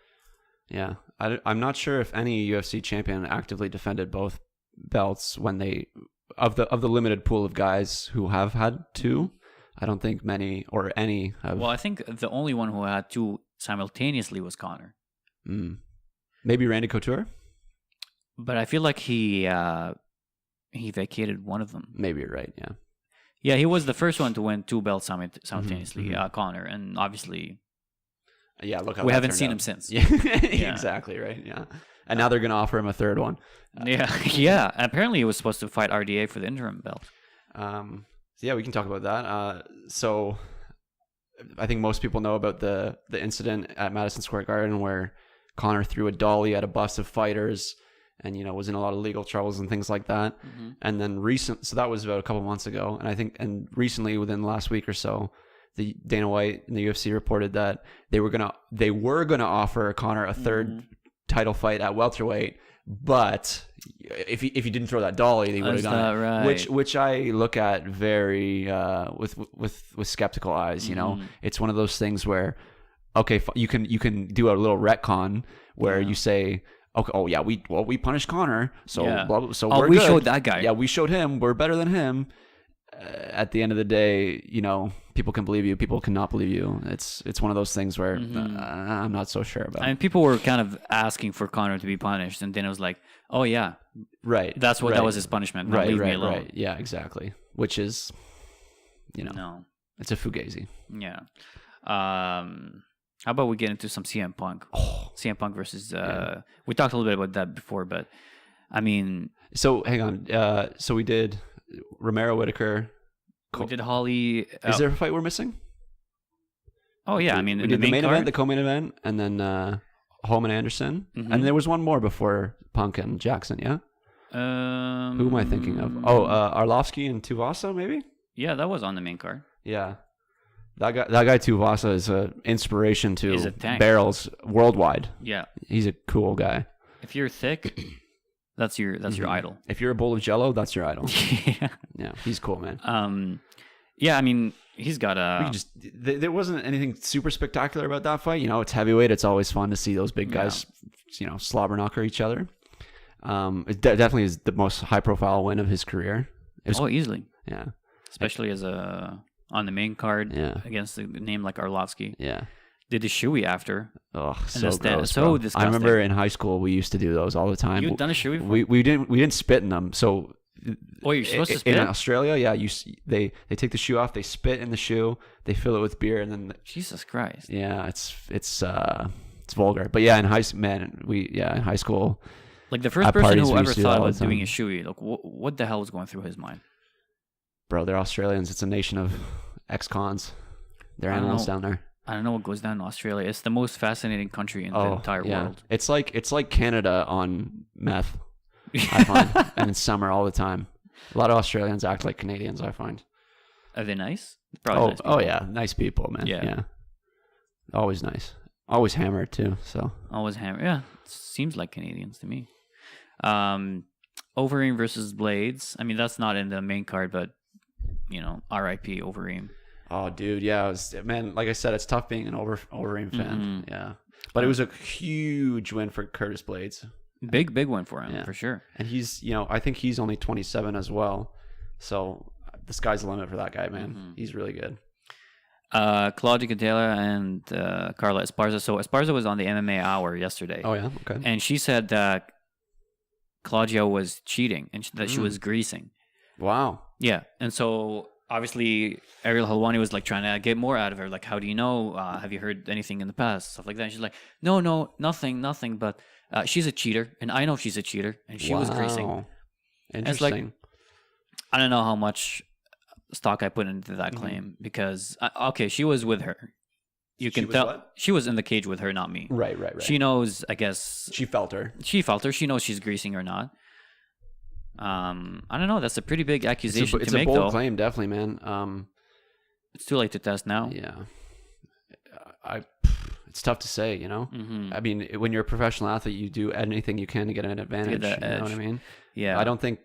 Yeah. I'm not sure if any UFC champion actively defended both belts when they of the limited pool of guys who have had two. I don't think many or any have. Well, I think the only one who had two simultaneously was Conor. Maybe Randy Couture? But I feel like he vacated one of them. Maybe you're right, yeah. Yeah, he was the first one to win two belts simultaneously, Conor, and obviously look how we haven't seen him since. Yeah. Exactly, right, yeah. And now they're going to offer him a third one. Yeah. Apparently he was supposed to fight RDA for the interim belt. We can talk about that. So I think most people know about the incident at Madison Square Garden where Conor threw a dolly at a bus of fighters and, was in a lot of legal troubles and things like that. And then so that was about a couple months ago. And I think, recently within the last week or so, the Dana White and the UFC reported that they were going to offer Conor a third title fight at welterweight, but if he didn't throw that dolly, they would have done it. Right? Which I look at very with skeptical eyes. It's one of those things where, okay, you can do a little retcon where you say, okay, we punished Conor, so we're we good. Showed that guy. Yeah, we showed him. We're better than him. At the end of the day, people can believe you, people cannot believe you. It's one of those things where I'm not so sure about. And people were kind of asking for Conor to be punished, and then it was like, oh yeah, right. That was his punishment. Now leave me alone. Right. Yeah, exactly. Which is, no, it's a fugazi. Yeah. How about we get into some CM Punk? CM Punk versus. We talked a little bit about that before, but I mean. So hang on. So we did Romero Whitaker. We did Holly. Is there a fight we're missing? Oh yeah, I mean we did the main event, the co-main event, and then Holman Anderson, and there was one more before Punk and Jackson. Yeah. Who am I thinking of? Arlovsky and Tuivasa, maybe. Yeah, that was on the main card. Yeah. That guy Tuivasa is an inspiration to barrels worldwide. Yeah, he's a cool guy. If you're thick, that's your idol. If you're a bowl of Jello, that's your idol. Yeah, yeah, he's cool, man. Yeah, I mean, he's got a. There wasn't anything super spectacular about that fight. It's heavyweight. It's always fun to see those big guys, slobber knocker each other. It definitely is the most high profile win of his career. Easily. Yeah, especially as on the main card against a name like Arlovsky. Yeah. Did the shoey after. Oh, so gross, so disgusting. I remember in high school we used to do those all the time. You'd done a shoey before? We didn't spit in them. So you're supposed to spit? In Australia, yeah, they take the shoe off, they spit in the shoe, they fill it with beer, and then Jesus Christ. Yeah, it's vulgar. But yeah, in high school, like the first person who ever thought of doing a shoey, like what the hell was going through his mind? Bro, they're Australians. It's a nation of ex-cons. They're animals down there. I don't know what goes down in Australia. It's the most fascinating country in the entire world. It's like Canada on meth, I find. And in summer all the time. A lot of Australians act like Canadians, I find. Are they nice? Probably nice people. Yeah. Nice people, man. Yeah. Always nice. Always hammered, too. So always hammered. Yeah. Seems like Canadians to me. Overeem versus Blades. I mean, that's not in the main card, but, R.I.P. Overeem. Oh, dude, yeah, man. Like I said, it's tough being an Overeem fan. Yeah, but it was a huge win for Curtis Blades. Big win for him, for sure. And he's, I think he's only 27 as well. So the sky's the limit for that guy, man. He's really good. Claudia Gadelha and Carla Esparza. So Esparza was on the MMA Hour yesterday. Oh yeah, okay. And she said that Claudia was cheating and that she was greasing. Wow. Yeah, and so. Obviously, Ariel Helwani was like trying to get more out of her. Like, how do you know? Have you heard anything in the past? Stuff like that. And she's like, no, nothing. But she's a cheater, and I know she's a cheater, and she was greasing. Interesting. It's like, I don't know how much stock I put into that claim because she was with her. You can tell what? She was in the cage with her, not me. Right. She knows. I guess she felt her. She knows she's greasing or not. I don't know. That's a pretty big accusation to make, though. It's a bold claim, definitely, man. It's too late to test now. Yeah, it's tough to say, I mean, when you're a professional athlete, you do anything you can to get an advantage. You know what I mean? Yeah. I don't think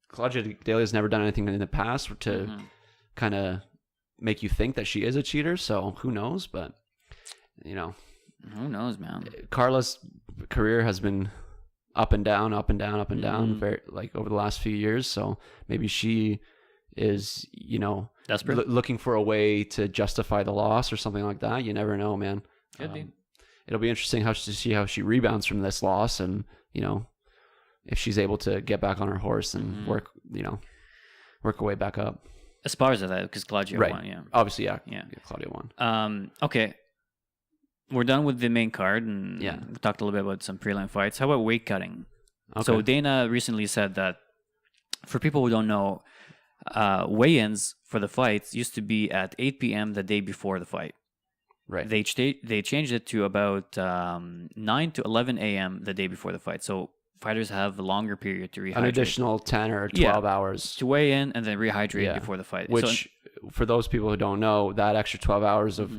Claudia Gadelha's never done anything in the past to kind of make you think that she is a cheater. So who knows? But who knows, man? Carla's career has been up and down, very, like over the last few years. So maybe she is, desperate, looking for a way to justify the loss or something like that. You never know, man. Could be. It'll be interesting to see how she rebounds from this loss, and if she's able to get back on her horse and work her way back up. Esparza, that because Claudia won, yeah. Obviously, yeah, Claudia won. Okay. We're done with the main card, and we talked a little bit about some prelim fights. How about weight cutting? Okay. So Dana recently said that for people who don't know, weigh-ins for the fights used to be at 8 p.m. the day before the fight. Right. They changed it to about 9 to 11 a.m. the day before the fight. So fighters have a longer period to rehydrate. An additional 10 or 12 hours. To weigh in and then rehydrate before the fight. Which, for those people who don't know, that extra 12 hours of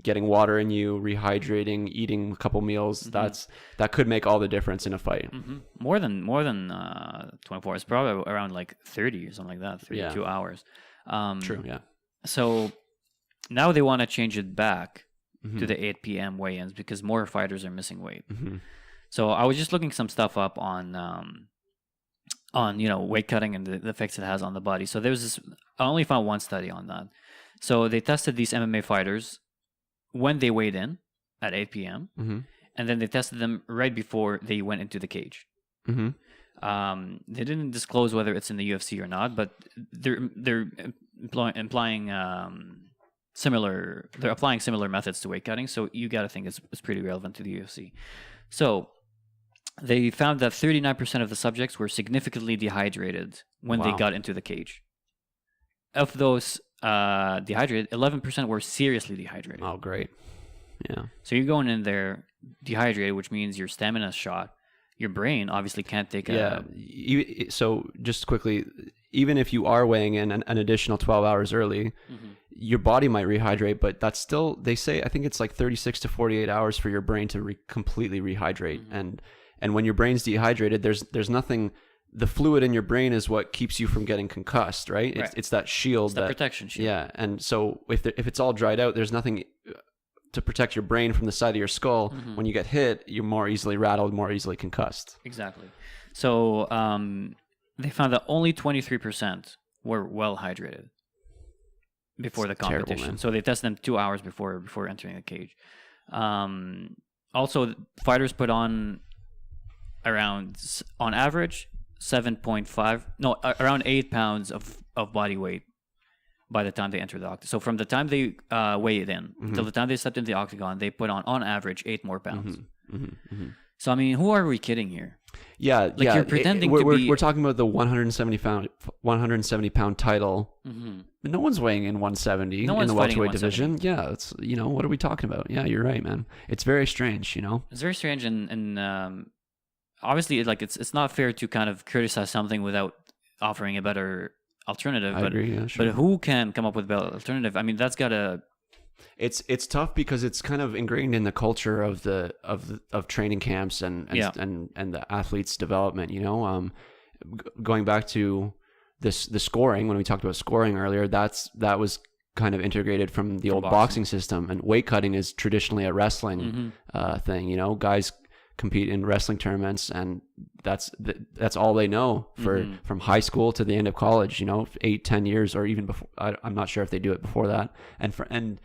getting water in you, rehydrating, eating a couple meals, that could make all the difference in a fight. More than 24. It's probably around like 30 or something like that, 32 hours. True, yeah. So now they want to change it back to the 8 p.m. weigh-ins because more fighters are missing weight. So I was just looking some stuff up on weight cutting and the effects it has on the body. So there's this. I only found one study on that. So they tested these MMA fighters when they weighed in at 8 p.m. And then they tested them right before they went into the cage. They didn't disclose whether it's in the UFC or not, but they're implying similar. They're applying similar methods to weight cutting, so you got to think it's pretty relevant to the UFC. So they found that 39% of the subjects were significantly dehydrated when they got into the cage. Of those dehydrated, 11% were seriously dehydrated. Oh, great. Yeah. So you're going in there dehydrated, which means your stamina's shot. Your brain obviously can't take So just quickly, even if you are weighing in an additional 12 hours early, your body might rehydrate, but that's still, they say, I think it's like 36 to 48 hours for your brain to completely rehydrate. And when your brain's dehydrated, there's nothing, the fluid in your brain is what keeps you from getting concussed, right? It's that shield. It's that protection shield. Yeah. And so if it's all dried out, there's nothing to protect your brain from the side of your skull. When you get hit, you're more easily rattled, more easily concussed. Exactly. So they found that only 23% were well hydrated before the competition. Terrible, man. So they tested them 2 hours before entering the cage. Also, fighters put on around, on average, 8 pounds of body weight by the time they enter the octagon. So from the time they weighed in until the time they stepped into the octagon, they put on average 8 more pounds. So I mean, who are we kidding here? Yeah, like you're pretending we're talking about the 170 pound title. No one's weighing in 170 in the welterweight division. Yeah, it's, you know, what are we talking about? Yeah, you're right, man. It's very strange, you know. It's very strange, and obviously, like it's not fair to kind of criticize something without offering a better alternative. I agree, yeah, sure. But who can come up with a better alternative? I mean, that's gotta. It's tough because it's kind of ingrained in the culture of training camps and the athletes' development. You know, going back to the scoring, when we talked about scoring earlier, that was kind of integrated from the old boxing system, and weight cutting is traditionally a wrestling thing. You know, guys compete in wrestling tournaments, and that's all they know from high school to the end of college. You know, 8-10 years, or even before. I'm not sure if they do it before that. And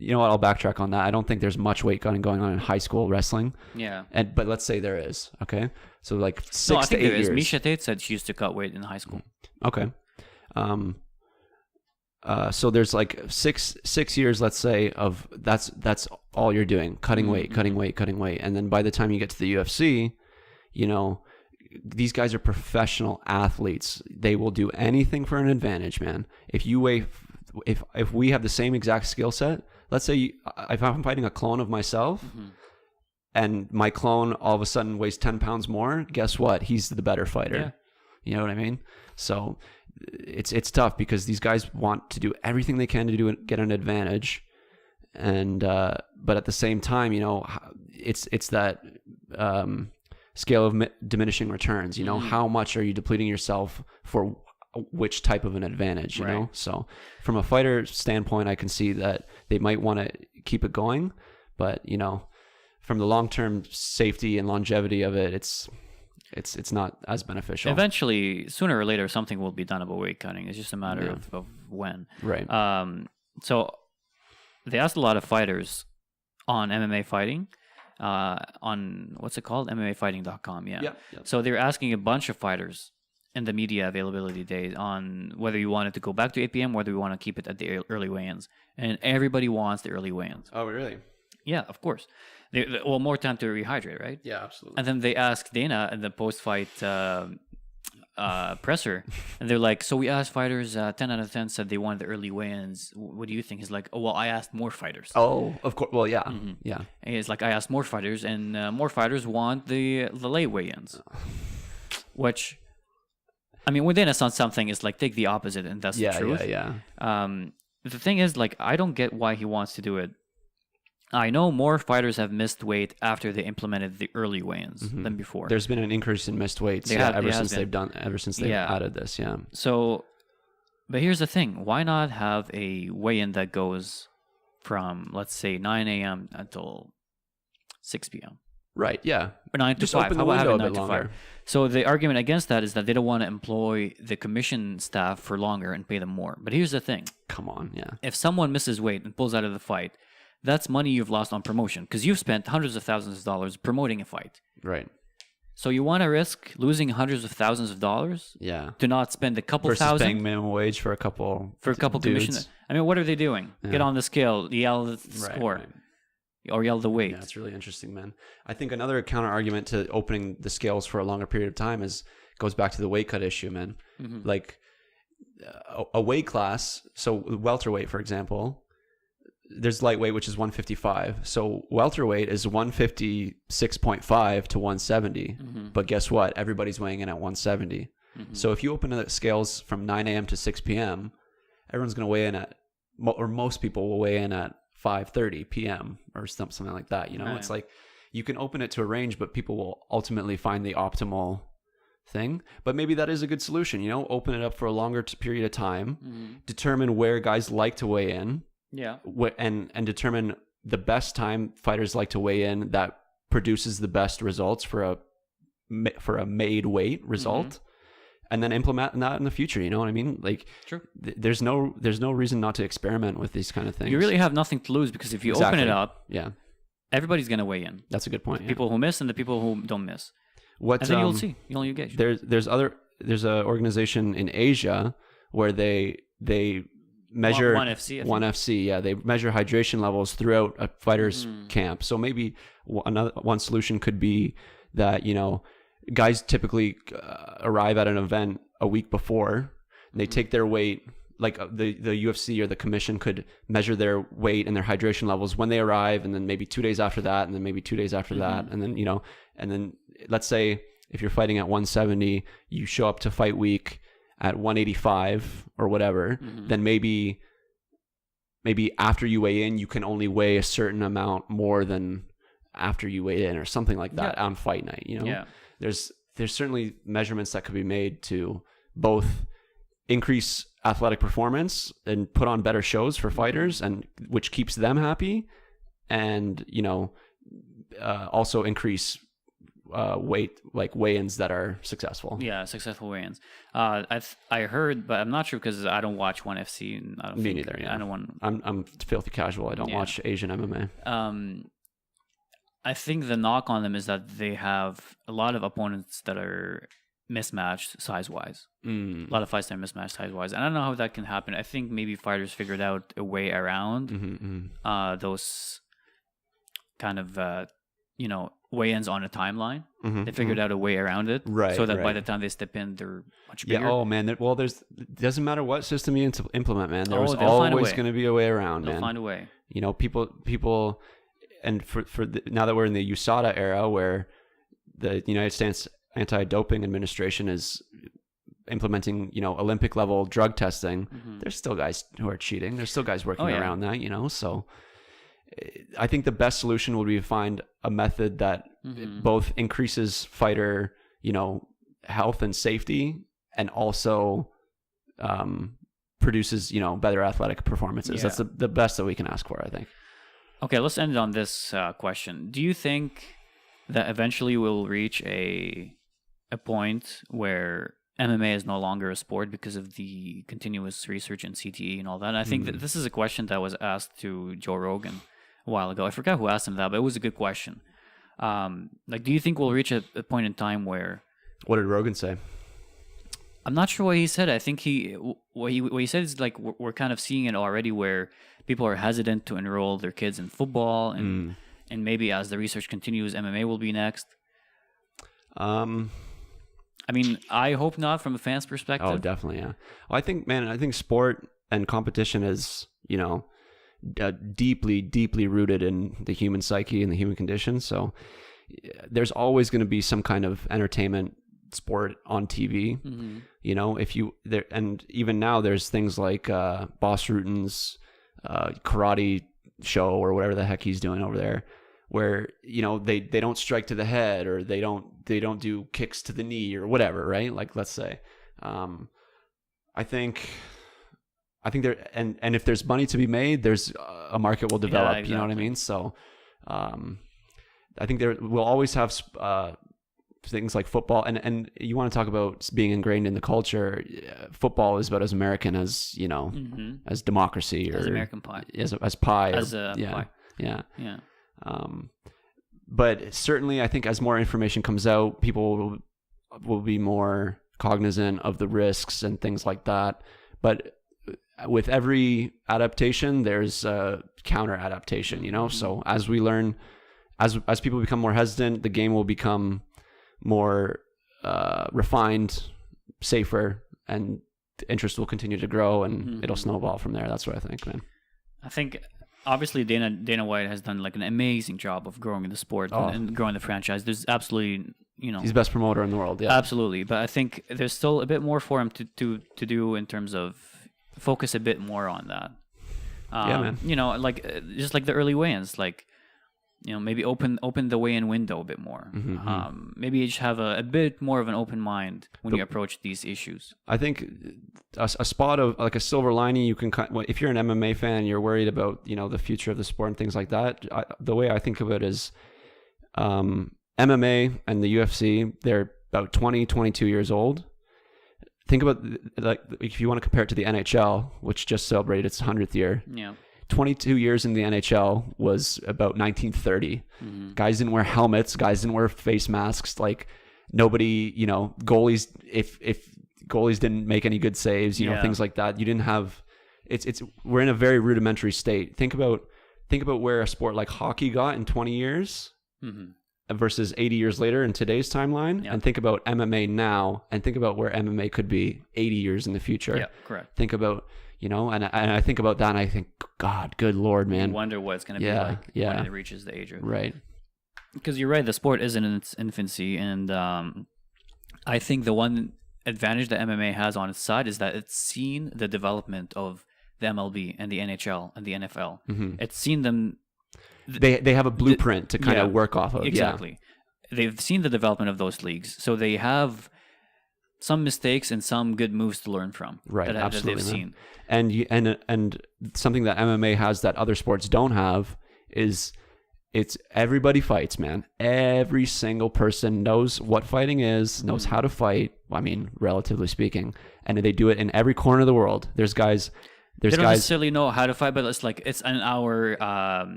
you know what? I'll backtrack on that. I don't think there's much weight cutting going on in high school wrestling. Yeah. But let's say there is. Okay. So like 6 to 8 years. Misha Tate said she used to cut weight in high school. Okay. So there's like six years, let's say, of that's all you're doing, cutting weight. And then by the time you get to the UFC, you know, these guys are professional athletes. They will do anything for an advantage, man. If we have the same exact skill set, let's say if I'm fighting a clone of myself, and my clone all of a sudden weighs 10 pounds more, guess what? He's the better fighter. Yeah. You know what I mean? So it's tough because these guys want to do everything they can to get an advantage, and but at the same time, you know, it's that scale of diminishing returns. You know, how much are you depleting yourself for which type of an advantage? You know, so from a fighter standpoint, I can see that they might want to keep it going, but you know, from the long-term safety and longevity of it, it's not as beneficial. Eventually, sooner or later, something will be done about weight cutting. It's just a matter of when. Right. So they asked a lot of fighters on MMA fighting, on what's it called? MMAfighting.com. Yeah. Yep. So they're asking a bunch of fighters in the media availability days on whether you wanted to go back to 8 p.m., whether we want to keep it at the early weigh-ins. And everybody wants the early weigh-ins. Oh, really? Yeah, of course. Well, more time to rehydrate, right? Yeah, absolutely. And then they asked Dana in the post-fight presser, and they're like, so we asked fighters, 10 out of 10 said they wanted the early weigh-ins. What do you think? He's like, oh, well, I asked more fighters. Oh, of course. Well, yeah. Yeah. And he's like, I asked more fighters, and more fighters want the late weigh-ins. Which, I mean, when Dana says something, it's like, take the opposite, and that's the truth. Yeah. The thing is, like, I don't get why he wants to do it. I know more fighters have missed weight after they implemented the early weigh-ins than before. There's been an increase in missed weights ever since they've added this. Yeah. So, but here's the thing: why not have a weigh-in that goes from, let's say, 9 a.m. until 6 p.m. Right. Yeah. Or 9 to Just 5. open How the about window having 9 to 5? So the argument against that is that they don't want to employ the commission staff for longer and pay them more. But here's the thing: come on, yeah. If someone misses weight and pulls out of the fight, that's money you've lost on promotion because you've spent hundreds of thousands of dollars promoting a fight. Right. So you want to risk losing hundreds of thousands of dollars? Yeah. To not spend a couple versus thousand? Paying minimum wage for a couple commission. I mean, what are they doing? Yeah. Get on the scale, yell the score, or yell the weight. Yeah, it's really interesting, man. I think another counter argument to opening the scales for a longer period of time goes back to the weight cut issue, man. Like a weight class, so welterweight, for example. There's lightweight, which is 155. So welterweight is 156.5 to 170. But guess what? Everybody's weighing in at 170. So if you open the scales from 9 a.m. to 6 p.m., everyone's going to weigh in or most people will weigh in at 5:30 p.m. or something like that. You know, It's like you can open it to a range, but people will ultimately find the optimal thing. But maybe that is a good solution. You know, open it up for a longer period of time, determine where guys like to weigh in, and determine the best time fighters like to weigh in that produces the best results for a made weight result. And then implement that in the future. You know what I mean? Like, there's no reason not to experiment with these kind of things. You really have nothing to lose, because if you open it up, everybody's gonna weigh in. That's a good point. The people who miss and the people who don't miss. And then you'll see. You'll engage. There's a organization in Asia where they measure ONE FC. ONE FC. Yeah, they measure hydration levels throughout a fighter's camp. So maybe one solution could be that, you know, guys typically arrive at an event a week before. And they take their weight, like the UFC or the commission could measure their weight and their hydration levels when they arrive, and then maybe 2 days after that, and then maybe 2 days after that, and then, you know, and then let's say if you're fighting at 170, you show up to fight week at 185 or whatever, then maybe after you weigh in, you can only weigh a certain amount more than after you weigh in, or something like that on fight night. You know, there's certainly measurements that could be made to both increase athletic performance and put on better shows for fighters, and which keeps them happy, and, you know, also increase weigh-ins that are successful. Yeah, successful weigh-ins. I heard, but I'm not sure, because I don't watch ONE FC. And I don't Me neither. Yeah. I don't want. I'm filthy casual. I don't watch Asian MMA. I think the knock on them is that they have a lot of opponents that are mismatched size-wise. A lot of fights that are mismatched size-wise. And I don't know how that can happen. I think maybe fighters figured out a way around those kind of, you know, weigh-ins on a timeline. They figured out a way around it, so that by the time they step in, they're much bigger. Yeah. Oh man. Well, doesn't matter what system you implement, man. There's always going to be a way around, man. They'll find a way. You know, people, and now that we're in the USADA era, where the United States Anti-Doping Administration is implementing, you know, Olympic level drug testing, there's still guys who are cheating. There's still guys working around that, you know. So I think the best solution would be to find a method that both increases fighter, you know, health and safety, and also produces, you know, better athletic performances. That's the best that we can ask for, I think. Okay, let's end on this question. Do you think that eventually we'll reach a point where MMA is no longer a sport because of the continuous research in CTE and all that? And I think that this is a question that was asked to Joe Rogan a while ago. I forgot who asked him that, but it was a good question. Like, do you think we'll reach a point in time where... What did Rogan say? I'm not sure what he said. I think what he said is, like, we're kind of seeing it already, where people are hesitant to enroll their kids in football, and maybe as the research continues, MMA will be next. I mean, I hope not from a fan's perspective. Oh, definitely, yeah. Well, I think sport and competition is, you know, deeply, deeply rooted in the human psyche and the human condition. So there's always going to be some kind of entertainment sport on TV. You know, and even now there's things like Boss Rutan's karate show, or whatever the heck he's doing over there, where, you know, they don't strike to the head, or they don't do kicks to the knee, or whatever, right? Like, let's say, I think there, and if there's money to be made, there's a market will develop. Yeah, exactly. You know what I mean? So, I think there we'll always have things like football, and you want to talk about being ingrained in the culture. Football is about as American as, you know, as democracy, or as American pie, as pie, as a pie. Yeah. But certainly, I think as more information comes out, people will be more cognizant of the risks and things like that. But with every adaptation, there's a counter adaptation, you know? So as we learn, as people become more hesitant, the game will become more refined, safer, and the interest will continue to grow, and it'll snowball from there. That's what I think, man. I think obviously Dana White has done like an amazing job of growing the sport and growing the franchise. There's absolutely he's the best promoter in the world. Yeah, absolutely. But I think there's still a bit more for him to do in terms of focus a bit more on that. Yeah, man. Just like the early weigh-ins, like, maybe open the weigh-in window a bit more. Maybe you just have a bit more of an open mind when you approach these issues. I think a spot of like a silver lining, you can, if you're an MMA fan, you're worried about, the future of the sport and things like that. The way I think of it is MMA and the UFC, they're about 20, 22 years old. Think about, like, if you want to compare it to the NHL, which just celebrated its 100th year. Yeah. 22 years in the NHL was about 1930. Guys didn't wear helmets. Guys didn't wear face masks. Like, nobody, goalies, if goalies didn't make any good saves, things like that. You didn't have, we're in a very rudimentary state. Think about where a sport like hockey got in 20 years versus 80 years later in today's timeline. And think about MMA now, and think about where MMA could be 80 years in the future. Yeah, correct. Think about, and I think about that, and I think, God, good Lord, man. You wonder what it's going to be like when it reaches the age of... Right. Because you're right, the sport is in its infancy, and I think the one advantage that MMA has on its side is that it's seen the development of the MLB and the NHL and the NFL. It's seen them... They have a blueprint to kind of work off of. Exactly. Yeah. They've seen the development of those leagues, so they have some mistakes and some good moves to learn from. Right, absolutely. That they've seen. And something that MMA has that other sports don't have is it's everybody fights, man. Every single person knows what fighting is, knows how to fight. I mean, relatively speaking, and they do it in every corner of the world. They don't necessarily know how to fight, but it's in our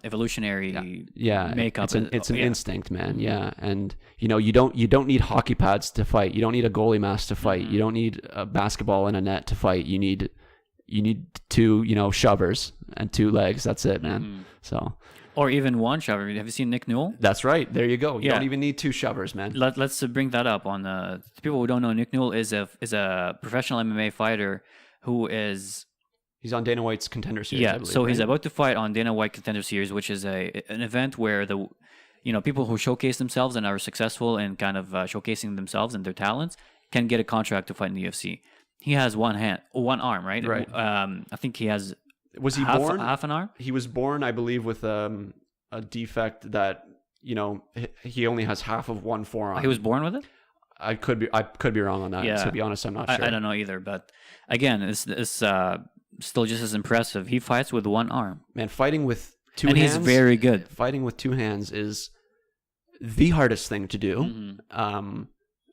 evolutionary makeup. It's an instinct, man. Yeah, and you don't need hockey pads to fight. You don't need a goalie mask to fight. You don't need a basketball and a net to fight. You need two shovers and two legs. That's it, man. So. Or even one shover. Have you seen Nick Newell? That's right. There you go. You don't even need two shovers, man. Let's bring that up. On people who don't know, Nick Newell is a professional MMA fighter who is. He's on Dana White's Contender Series. Yeah, I believe, so he's about to fight on Dana White Contender Series, which is an event where the people who showcase themselves and are successful in kind of showcasing themselves and their talents can get a contract to fight in the UFC. He has one arm, right? Right. I think he has. Was he born half an arm? He was born, I believe, with a defect that he only has half of one forearm. He was born with it. I could be wrong on that. Yeah. To be honest, I'm not sure. I don't know either. But again, it's still just as impressive. He fights with one arm. Man, fighting with two hands. And he's very good. Fighting with two hands is the hardest thing to do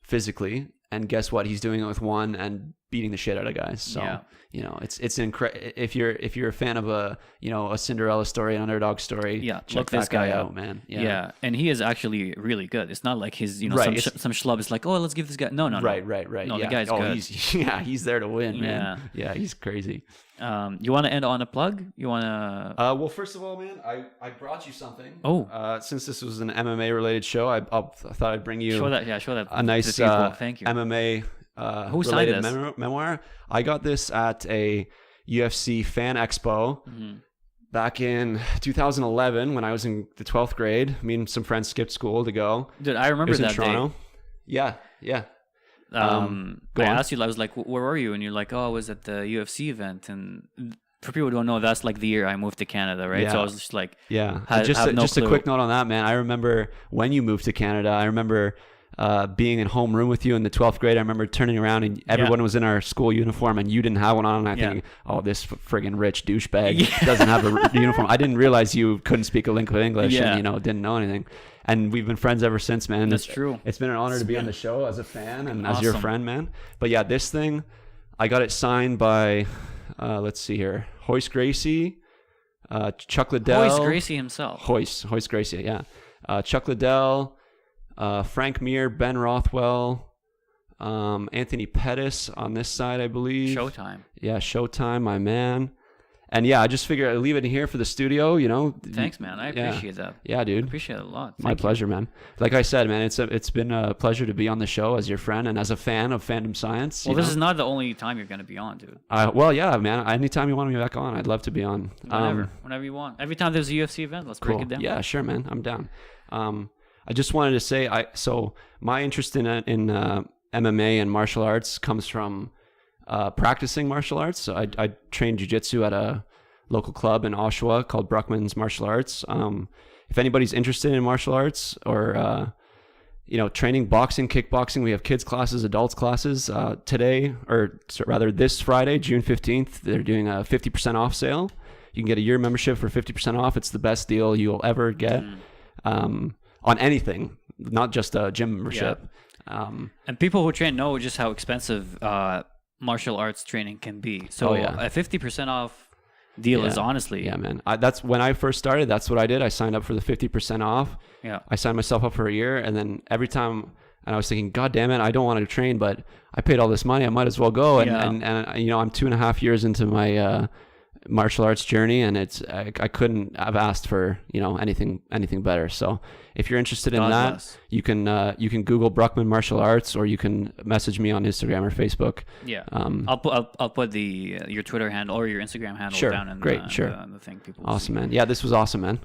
physically. And guess what? He's doing it with one and beating the shit out of guys. So, it's incredible. If you're a fan of a Cinderella story, an underdog story, check that guy out, man. Yeah. And he is actually really good. It's not like his, some schlub is like, oh, let's give this guy. No. Right. No, the guy's good. He's there to win, man. Yeah, he's crazy. You want to end on a plug? You want to? Well, first of all, man, I brought you something. Oh. Since this was an MMA related show, I thought I'd bring you show that a nice thank you. MMA Who related signed this? memoir. I got this at a UFC fan expo back in 2011 when I was in the 12th grade. Me and some friends skipped school to go. Dude, I remember that Toronto. day. Yeah. I asked you, I was like, where were you? And you're like, oh, I was at the UFC event. And for people who don't know, that's like the year I moved to Canada, right? Yeah. So I was just like, just a quick note on that, man. I remember when you moved to Canada, I remember being in homeroom with you in the 12th grade. I remember turning around and everyone was in our school uniform and you didn't have one on. And I think, oh, this friggin' rich douchebag doesn't have a uniform. I didn't realize you couldn't speak a lick of English and, didn't know anything. And we've been friends ever since, man. That's true. It's been an honor to be on the show as a fan and as your friend, man. But yeah, this thing, I got it signed by, let's see here, Hoist Gracie, Chuck Liddell. Hoist Gracie himself. Hoist Gracie, yeah. Chuck Liddell, Frank Mir, Ben Rothwell, Anthony Pettis on this side, I believe. Showtime. Yeah, Showtime, my man. And yeah, I just figured I'd leave it here for the studio, Thanks, man. I appreciate that. Yeah, dude. I appreciate it a lot. My pleasure, man. Like I said, man, it's been a pleasure to be on the show as your friend and as a fan of Fandom Science. Well, this is not the only time you're going to be on, dude. Well, yeah, man. Anytime you want me back on, I'd love to be on. Whenever you want. Every time there's a UFC event, let's break it down. Yeah, sure, man. I'm down. I just wanted to say, so my interest in MMA and martial arts comes from practicing martial arts. So I trained jiu-jitsu at a local club in Oshawa called Bruckman's Martial Arts. If anybody's interested in martial arts or training boxing, kickboxing, we have kids classes, adults classes. This Friday, June 15th, they're doing a 50% off sale. You can get a year membership for 50% off. It's the best deal you'll ever get on anything, not just a gym membership. Yeah. And people who train know just how expensive martial arts training can be. So a 50% off deal is honestly... Yeah, man. That's when I first started, that's what I did. I signed up for the 50% off. Yeah. I signed myself up for a year, and then every time... And I was thinking, God damn it, I don't want to train, but I paid all this money. I might as well go. And I'm 2.5 years into my martial arts journey, and I couldn't have asked for anything better. So if you're interested in that, you can Google Bruckman Martial Arts, or you can message me on Instagram or Facebook. Yeah, I'll put your Twitter handle or your Instagram handle down in the thing. People awesome, man. Yeah, this was awesome, man.